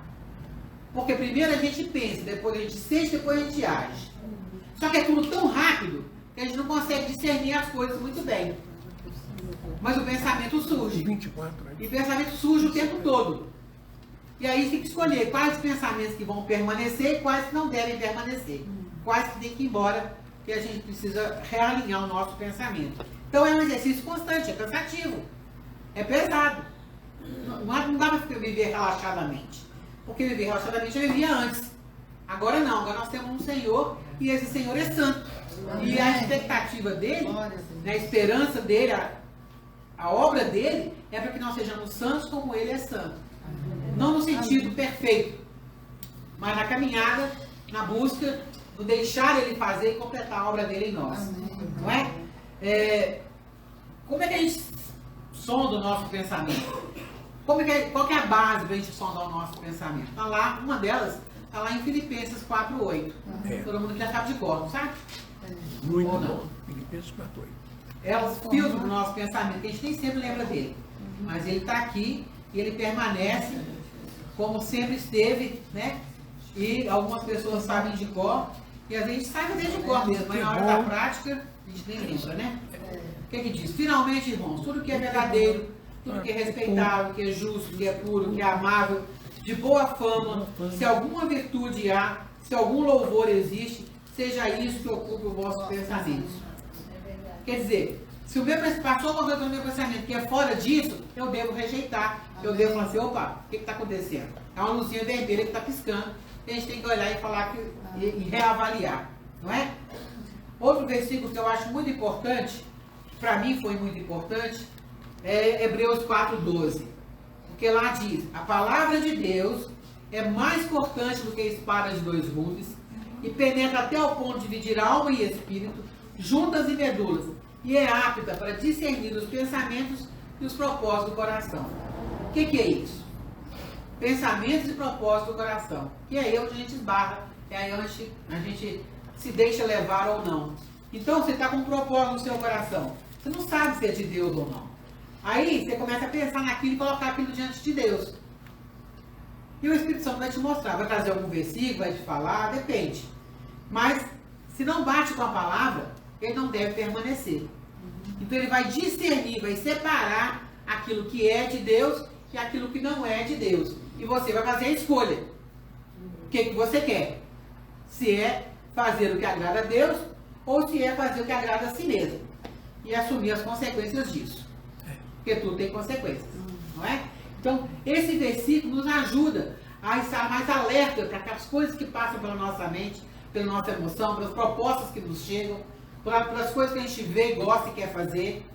Porque primeiro a gente pensa, depois a gente sente, depois a gente age. Só que é tudo tão rápido que a gente não consegue discernir as coisas muito bem. Mas o pensamento surge. E o pensamento surge o tempo todo. E aí tem que escolher quais pensamentos que vão permanecer e quais que não devem permanecer. Quais que tem que ir embora, que a gente precisa realinhar o nosso pensamento. Então é um exercício constante, é cansativo, é pesado. Não dá para viver relaxadamente. Porque viver relaxadamente eu vivia antes. Agora não, agora nós temos um Senhor e esse Senhor é santo. E a expectativa dele, a esperança dele, a obra dele é para que nós sejamos santos como ele é santo. Não no sentido perfeito, mas na caminhada, na busca, no deixar ele fazer e completar a obra dele em nós. Não é? Como é que a gente sonda o nosso pensamento? Qual que é a base para a gente sondar o nosso pensamento? Está lá, uma delas está lá em Filipenses 4:8. Todo mundo já sabe de cor, não sabe? Muito bom. Filipenses 4:8. Elas filtram o nosso pensamento, que a gente nem sempre lembra dele. Mas ele está aqui e ele permanece como sempre esteve, né? E algumas pessoas sabem de cor, e às vezes sabe desde de cor mesmo, mas na hora da prática a gente nem lembra, né? O que diz? Finalmente, irmãos, tudo que é verdadeiro, tudo que é respeitável, que é justo, que é puro, que é amável, de boa fama, se alguma virtude há, se algum louvor existe, seja isso que ocupe o vosso pensamento. Quer dizer, se o meu passou uma coisa no meu pensamento que é fora disso, eu devo rejeitar. Eu devo falar assim, opa, o que está acontecendo? É uma luzinha vermelha que está piscando, e a gente tem que olhar e falar e reavaliar, não é? Outro versículo que eu acho muito importante, para mim foi muito importante, é Hebreus 4:12. Porque lá diz, a palavra de Deus é mais cortante do que a espada de dois gumes, e penetra até o ponto de dividir alma e espírito, juntas e medulas, e é apta para discernir os pensamentos e os propósitos do coração. O que é isso? Pensamentos e propósitos do coração. E é aí onde a gente esbarra, é aí onde a gente se deixa levar ou não. Então você está com um propósito no seu coração. Você não sabe se é de Deus ou não. Aí você começa a pensar naquilo e colocar aquilo diante de Deus. E o Espírito Santo vai te mostrar, vai trazer algum versículo, vai te falar, depende. Mas se não bate com a palavra, ele não deve permanecer. Então ele vai discernir, vai separar aquilo que é de Deus e aquilo que não é de Deus. E você vai fazer a escolha. O que você quer? Se é fazer o que agrada a Deus ou se é fazer o que agrada a si mesmo. E assumir as consequências disso. Porque tudo tem consequências. Não é? Então, esse versículo nos ajuda a estar mais alerta para aquelas coisas que passam pela nossa mente, pela nossa emoção, pelas propostas que nos chegam, pelas coisas que a gente vê, gosta e quer fazer.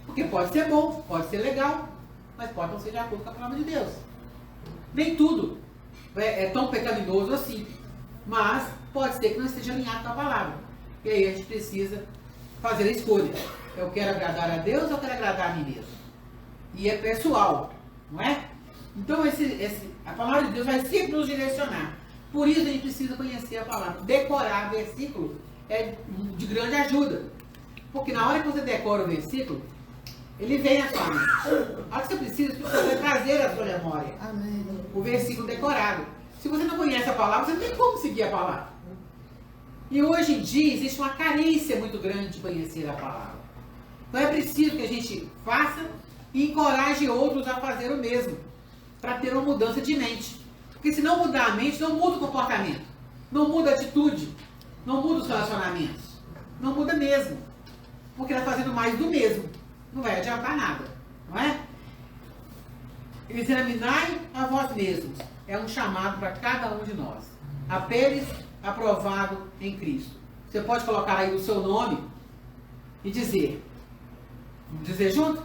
Porque pode ser bom, pode ser legal, mas pode não ser de acordo com a palavra de Deus. Nem tudo é tão pecaminoso assim, mas pode ser que não esteja alinhado com a palavra. E aí a gente precisa fazer a escolha. Eu quero agradar a Deus ou eu quero agradar a mim mesmo? E é pessoal, não é? Então a palavra de Deus vai sempre nos direcionar. Por isso a gente precisa conhecer a palavra. Decorar versículo é de grande ajuda. Porque na hora que você decora o versículo, ele vem à sua mente. A hora que você precisa vai trazer a sua memória. Amém. O versículo decorado. Se você não conhece a palavra, você não tem como seguir a palavra. E hoje em dia existe uma carência muito grande de conhecer a palavra. Então é preciso que a gente faça e encoraje outros a fazer o mesmo, para ter uma mudança de mente. Porque se não mudar a mente, não muda o comportamento, não muda a atitude, não muda os relacionamentos, não muda mesmo. Porque está fazendo mais do mesmo, não vai adiantar nada, não é? Examinai a vós mesmos, é um chamado para cada um de nós. Apeles aprovado em Cristo. Você pode colocar aí o seu nome e dizer junto?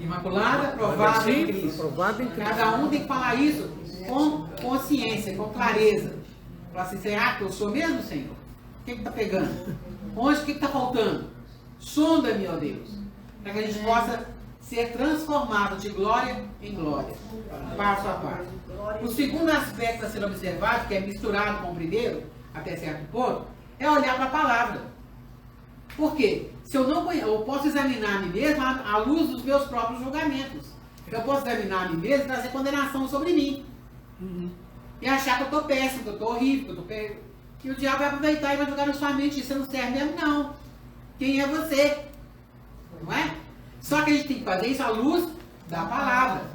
Imaculada, aprovada em Cristo. Cada um tem que falar isso com consciência, com clareza. Falar assim, será que eu sou mesmo, Senhor? O que está pegando? Onde, o que está faltando? Sonda-me, ó Deus, para que a gente possa ser transformado de glória em glória, passo a passo. O segundo aspecto a ser observado, que é misturado com o primeiro, até certo ponto, é olhar para a palavra. Por quê? Se eu não conheço, eu posso examinar a mim mesmo à luz dos meus próprios julgamentos. Eu posso examinar a mim mesmo e trazer condenação sobre mim. E achar que eu estou péssimo, que eu estou horrível, que eu estou péssimo. E o diabo vai aproveitar e vai jogar na sua mente, isso não serve mesmo não. Quem é você? Não é? Só que a gente tem que fazer isso à luz da palavra.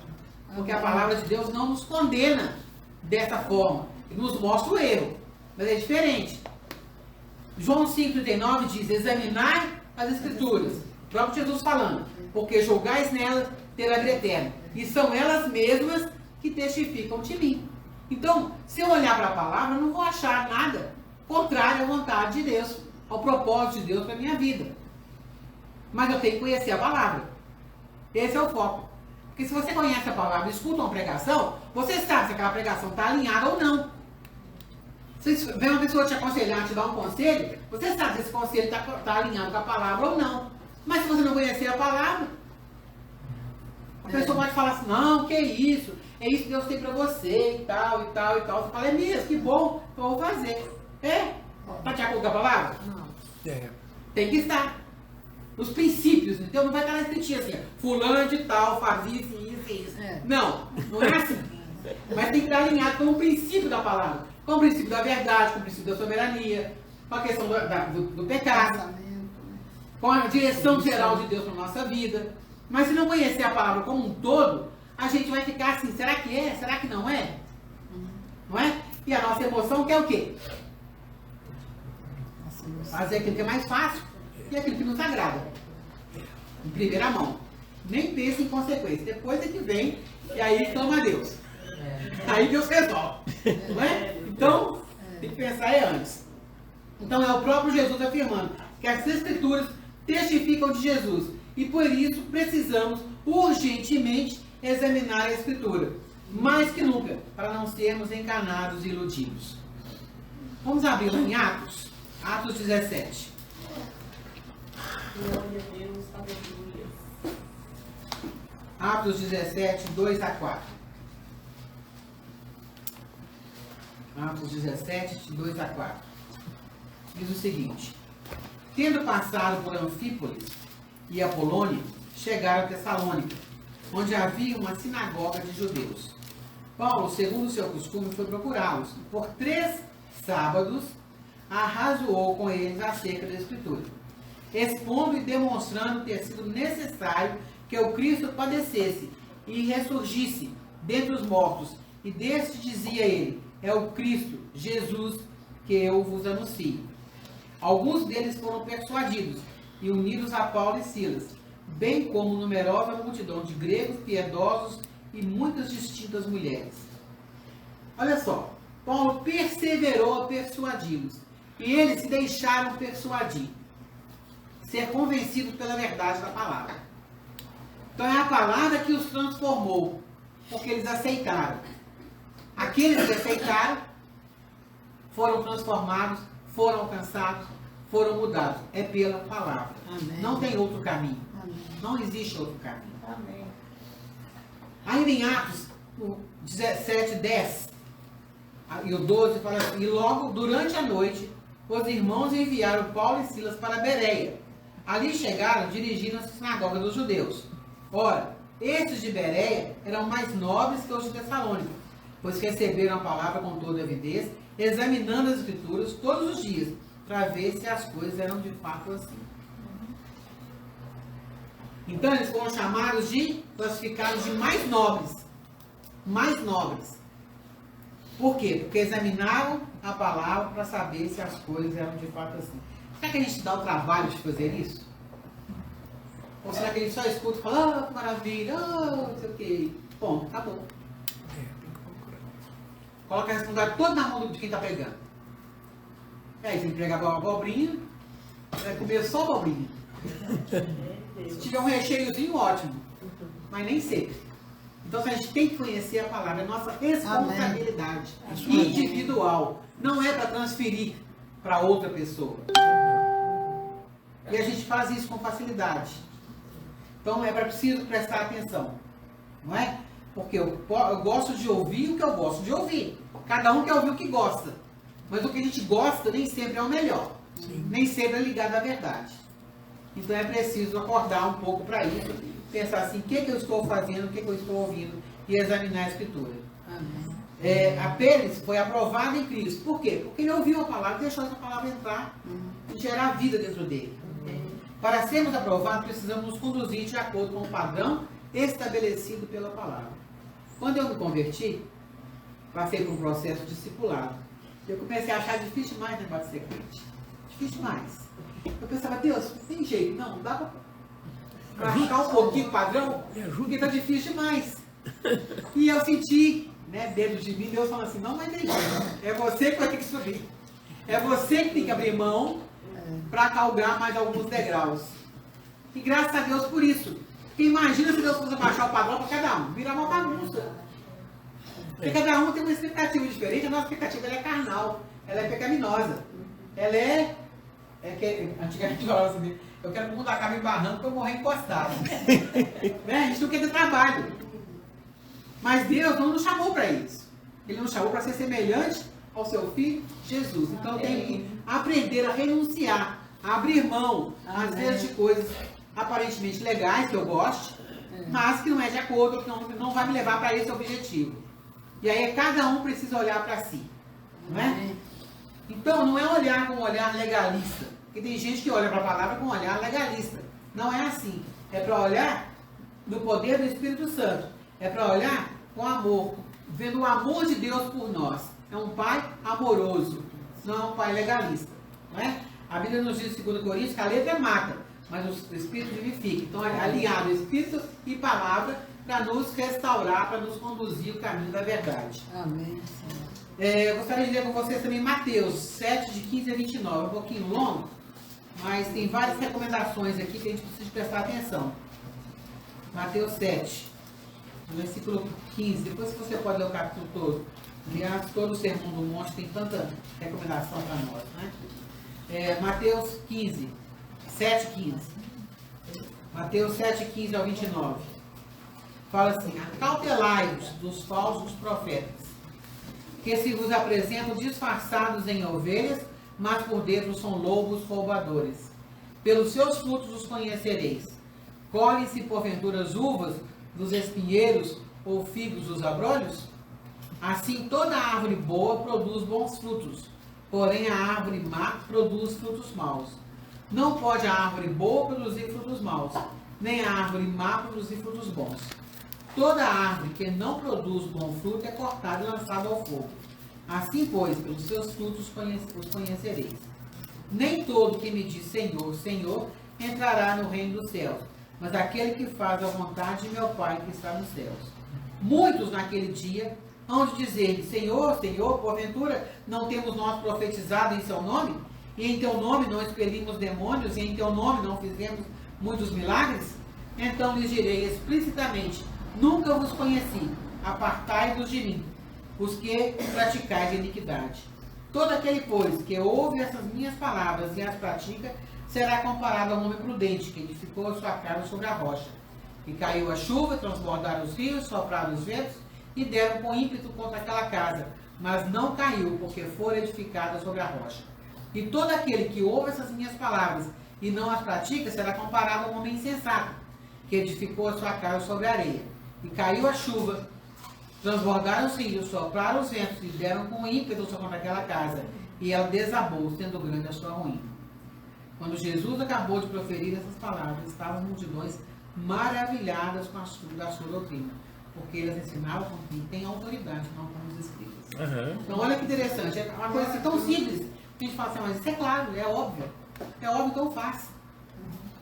Porque a palavra de Deus não nos condena dessa forma. Ele nos mostra o erro. Mas é diferente. João 5,39 diz, examinai as Escrituras. O próprio Jesus falando. Porque julgais nelas terá vida eterna. E são elas mesmas que testificam de mim. Então, se eu olhar para a palavra, eu não vou achar nada contrário à vontade de Deus, ao propósito de Deus para a minha vida. Mas eu tenho que conhecer a palavra. Esse é o foco. Porque se você conhece a palavra e escuta uma pregação, você sabe se aquela pregação está alinhada ou não. Se vem uma pessoa te aconselhar, te dar um conselho, você sabe se esse conselho está alinhado com a palavra ou não. Mas se você não conhecer a palavra, a pessoa pode falar assim, não, que isso? É isso que Deus tem para você, e tal, e tal, e tal. Você fala, é mesmo, que bom, eu vou fazer. É? Está de acordo com a palavra? Não. Tem que estar. Os princípios, então não vai estar na escritinha assim, fulano de tal, faz isso, isso e isso. Não, não é assim. Mas tem que estar alinhado com o princípio da palavra, com o princípio da verdade, com o princípio da soberania, com a questão do pecado, com a direção geral de Deus para a nossa vida. Mas se não conhecer a palavra como um todo, a gente vai ficar assim, será que é? Será que não é? Não é? E a nossa emoção quer o quê? Fazer aquilo que é mais fácil e aquilo que nos agrada. Em primeira mão. Nem pense em consequência. Depois é que vem e aí clama a Deus. Aí Deus resolve. Não é? Então, tem que pensar antes. Então é o próprio Jesus afirmando que as Escrituras testificam de Jesus. E por isso precisamos urgentemente examinar a Escritura. Mais que nunca, para não sermos enganados e iludidos. Vamos abrir lá em Atos. Atos 17. Glória a Deus, aleluia. Atos 17, 2 a 4. Atos 17, 2 a 4. Diz o seguinte. Tendo passado por Anfípolis e Apolônia, chegaram a Tessalônica, onde havia uma sinagoga de judeus. Paulo, segundo o seu costume, foi procurá-los. Por 3 sábados, arrazoou com eles acerca da Escritura, expondo e demonstrando ter sido necessário que o Cristo padecesse e ressurgisse dentre os mortos. E deste dizia ele, é o Cristo, Jesus, que eu vos anuncio. Alguns deles foram persuadidos e unidos a Paulo e Silas, bem como numerosa multidão de gregos piedosos e muitas distintas mulheres. Olha só, Paulo perseverou a persuadi-los, e eles se deixaram persuadir, ser convencidos pela verdade da palavra. Então é a palavra que os transformou, porque eles aceitaram. Aqueles que aceitaram foram transformados, foram alcançados, foram mudados. É pela palavra. Amém. Não tem outro caminho. Amém. Não existe outro caminho. Amém. Ainda em Atos 17, 10 e o 12 fala assim, e logo durante a noite os irmãos enviaram Paulo e Silas para Bereia. Ali chegaram dirigindo-se à sinagoga dos judeus. Ora, estes de Bereia eram mais nobres que os de Tessalônica, pois receberam a palavra com toda avidez, examinando as escrituras todos os dias, para ver se as coisas eram de fato assim. Então eles foram chamados de, classificados de mais nobres. Mais nobres. Por quê? Porque examinaram a palavra para saber se as coisas eram de fato assim. Será que a gente dá o trabalho de fazer isso? Ou será que a gente só escuta e fala, que maravilha, não sei o quê. Bom, acabou. Coloca a responsabilidade toda na mão de quem está pregando. E aí, você entrega a abobrinha, vai comer só abobrinha. Se tiver um recheiozinho, ótimo. Mas nem sempre. Então, a gente tem que conhecer a palavra, é nossa responsabilidade individual. Não é para transferir para outra pessoa. E a gente faz isso com facilidade. Então, é preciso prestar atenção. Não é? Porque eu gosto de ouvir o que eu gosto de ouvir. Cada um quer ouvir o que gosta. Mas o que a gente gosta nem sempre é o melhor. Nem sempre é ligado à verdade. Então é preciso acordar um pouco para isso. Pensar assim, o que eu estou fazendo, o que eu estou ouvindo. E examinar a Escritura. A Pérez foi aprovada em Cristo. Por quê? Porque ele ouviu a palavra e deixou essa palavra entrar e gerar vida dentro dele. Para sermos aprovados, precisamos nos conduzir de acordo com o padrão estabelecido pela palavra. Quando eu me converti, passei por um processo discipulado. Eu comecei a achar difícil demais o negócio de ser crente. Difícil demais. Eu pensava, Deus, tem jeito. Não dá para achar um pouquinho o padrão, porque está difícil demais. E eu senti, dentro de mim, Deus falando assim, não vai ter jeito. É você que vai ter que subir. É você que tem que abrir mão para galgar mais alguns degraus. E graças a Deus por isso. Porque imagina se Deus fosse baixar o padrão para cada um. Virar uma bagunça. Porque cada um tem uma expectativa diferente. A nossa expectativa ela é carnal. Ela é pecaminosa. Ela é que antigamente falava assim, eu quero que o mundo acabe embarrando para eu morrer encostado. A gente não quer ter trabalho. Mas Deus não nos chamou para isso. Ele nos chamou para ser semelhante ao seu Filho Jesus. Então eu tenho que aprender a renunciar, a abrir mão, às vezes, de coisas aparentemente legais, que eu goste, mas que não é de acordo, que não vai me levar para esse objetivo. E aí cada um precisa olhar para si. Não é? Então não é olhar com um olhar legalista. Porque tem gente que olha para a palavra com um olhar legalista. Não é assim. É para olhar no poder do Espírito Santo. É para olhar com amor, vendo o amor de Deus por nós. É um pai amoroso, não é um pai legalista. Não é? A Bíblia nos diz em 2 Coríntios que a letra mata, mas o Espírito vivifica. Então é alinhado Espírito e palavra para nos restaurar, para nos conduzir o caminho da verdade. Amém. Eu gostaria de ler com vocês também Mateus 7, de 15 a 29. Um pouquinho longo, mas tem várias recomendações aqui que a gente precisa prestar atenção. Mateus 7, versículo 15. Depois você pode ler o capítulo todo. Aliás, todo o Sermão do Monte tem tanta recomendação para nós. Né? Mateus 15, 7, 15. Mateus 7, 15 ao 29. Fala assim, acautelai-vos dos falsos profetas, que se vos apresentam disfarçados em ovelhas, mas por dentro são lobos roubadores. Pelos seus frutos os conhecereis. Colhem-se porventura as uvas dos espinheiros ou figos dos abrolhos? Assim toda árvore boa produz bons frutos, porém a árvore má produz frutos maus. Não pode a árvore boa produzir frutos maus, nem a árvore má produzir frutos bons. Toda árvore que não produz bom fruto é cortada e lançada ao fogo. Assim, pois, pelos seus frutos os conhecereis. Nem todo que me diz Senhor, Senhor, entrará no reino dos céus, mas aquele que faz a vontade de meu Pai que está nos céus. Muitos naquele dia hão de dizer-lhe, Senhor, Senhor, porventura não temos nós profetizado em seu nome? E em teu nome não expelimos demônios? E em teu nome não fizemos muitos milagres? Então lhes direi explicitamente, nunca vos conheci, apartai-vos de mim, os que praticais iniquidade. Todo aquele, pois, que ouve essas minhas palavras e as pratica, será comparado ao homem prudente, que edificou a sua casa sobre a rocha. E caiu a chuva, transbordaram os rios, sopraram os ventos, e deram com ímpeto contra aquela casa, mas não caiu, porque fora edificada sobre a rocha. E todo aquele que ouve essas minhas palavras e não as pratica, será comparado a um homem insensato, que edificou a sua casa sobre a areia. E caiu a chuva, Transbordaram os rios, sopraram os ventos e deram com ímpeto contra aquela casa, e ela desabou, sendo grande a sua ruína. Quando Jesus acabou de proferir essas palavras, estavam as multidões maravilhadas com a sua doutrina, porque eles ensinavam com quem tem autoridade, não como os escribas. Então, olha que interessante, é uma coisa assim, tão simples, que a gente fala assim, mas isso é claro, é óbvio que eu faço.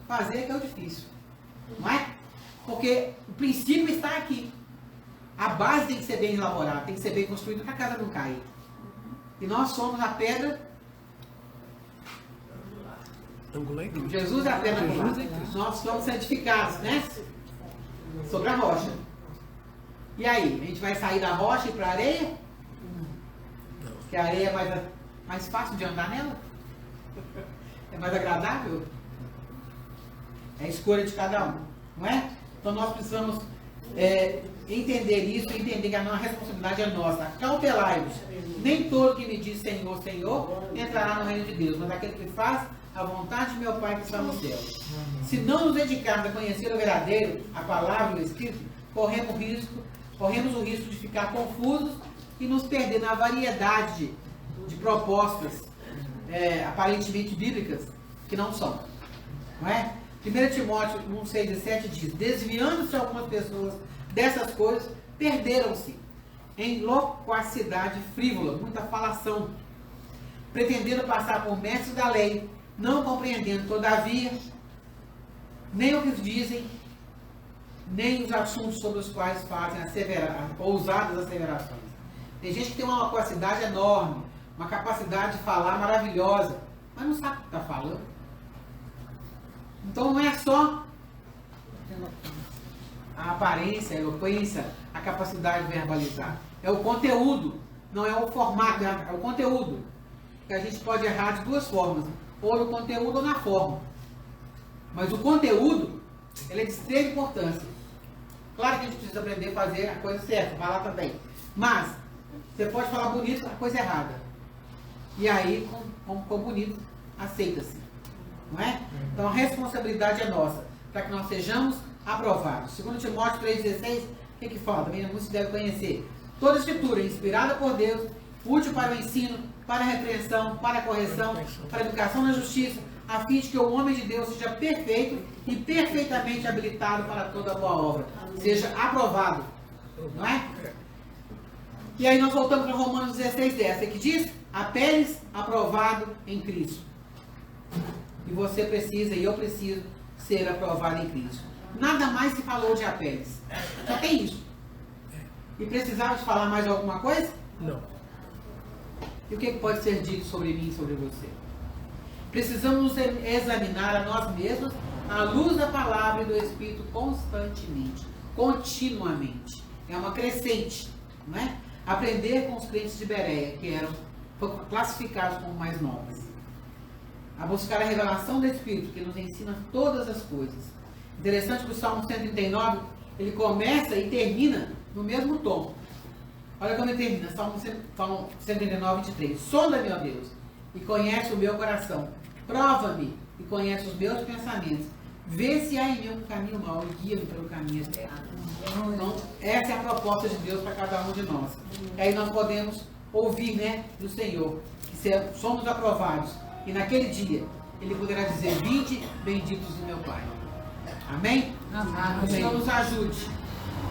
Fazer é que é o difícil, não é? Porque o princípio está aqui. A base tem que ser bem elaborada, tem que ser bem construída para a casa não cair. E nós somos a pedra. Jesus é a pedra angular. Nós somos santificados, né? Sobre a rocha. E aí, a gente vai sair da rocha e ir para a areia? Que a areia é mais fácil de andar nela? É mais agradável? É a escolha de cada um, não é? Então nós precisamos entender isso e entender que a nossa responsabilidade é nossa. Cautelai-vos. Nem todo que me diz Senhor, Senhor, entrará no reino de Deus, mas aquele que faz a vontade de meu Pai que está no céu. Se não nos dedicarmos a conhecer o verdadeiro, a palavra e o Espírito, corremos o risco de ficar confusos e nos perder na variedade de propostas aparentemente bíblicas que não são. Não é? 1 Timóteo 1, 6 e 7 diz: desviando-se algumas pessoas dessas coisas, perderam-se em loquacidade frívola, muita falação, pretendendo passar por mestres da lei, não compreendendo, todavia, nem o que dizem, nem os assuntos sobre os quais fazem ousadas asseverações. Tem gente que tem uma loquacidade enorme, uma capacidade de falar maravilhosa, mas não sabe o que está falando. Então não é só a aparência, a eloquência, a capacidade de verbalizar. É o conteúdo, não é o formato, é o conteúdo. Que a gente pode errar de duas formas, ou no conteúdo ou na forma. Mas o conteúdo, ele é de extrema importância. Claro que a gente precisa aprender a fazer a coisa certa, falar também. Mas, você pode falar bonito, a coisa errada. E aí, como ficou bonito, aceita-se. Não é? Então a responsabilidade é nossa, para que nós sejamos aprovados. 2 Timóteo 3,16, o que fala? Também muitos devem conhecer. Toda escritura inspirada por Deus, útil para o ensino, para a repreensão, para a correção, para a educação na justiça, a fim de que o homem de Deus seja perfeito e perfeitamente habilitado para toda boa obra. Seja aprovado. Não é? E aí nós voltamos para Romanos 16:10, que diz: apeles aprovado em Cristo. E você precisa, e eu preciso, ser aprovado em Cristo. Nada mais se falou de Apeles. Só tem isso. E precisava de falar mais alguma coisa? Não. E o que pode ser dito sobre mim e sobre você? Precisamos examinar a nós mesmos à luz da palavra e do Espírito constantemente, continuamente. É uma crescente, não é? Aprender com os crentes de Bereia, que eram classificados como mais nobres. A buscar a revelação do Espírito, que nos ensina todas as coisas. Interessante que o Salmo 139, ele começa e termina no mesmo tom. Olha como ele termina, Salmo 139, 23. Sonda-me, ó Deus, e conhece o meu coração. Prova-me e conhece os meus pensamentos. Vê se há em mim um caminho mau e guia-me pelo caminho eterno. Então, essa é a proposta de Deus para cada um de nós. E aí nós podemos ouvir, né, do Senhor, que somos aprovados. E naquele dia, Ele poderá dizer: vinde, benditos do meu Pai. Amém? Amém. O Senhor nos ajude,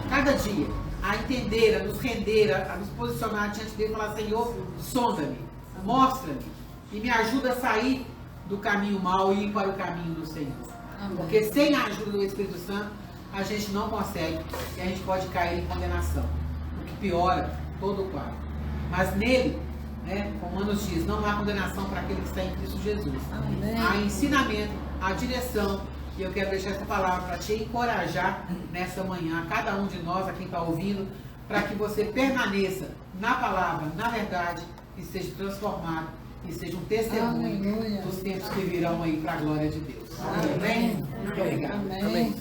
cada dia, a entender, a nos render, a nos posicionar diante dele e falar: Senhor, sonda-me, mostra-me e me ajuda a sair do caminho mau e ir para o caminho do Senhor. Amém. Porque sem a ajuda do Espírito Santo, a gente não consegue e a gente pode cair em condenação, o que piora todo o quadro. Mas nele, né, como Romanos diz, não há condenação para aquele que está em Cristo Jesus. Amém. Há ensinamento, há direção. E eu quero deixar essa palavra para te encorajar nessa manhã, a cada um de nós, a quem está ouvindo, para que você permaneça na palavra, na verdade, e seja transformado, e seja um testemunho dos tempos que virão aí para a glória de Deus. Amém? Muito obrigado. Amém.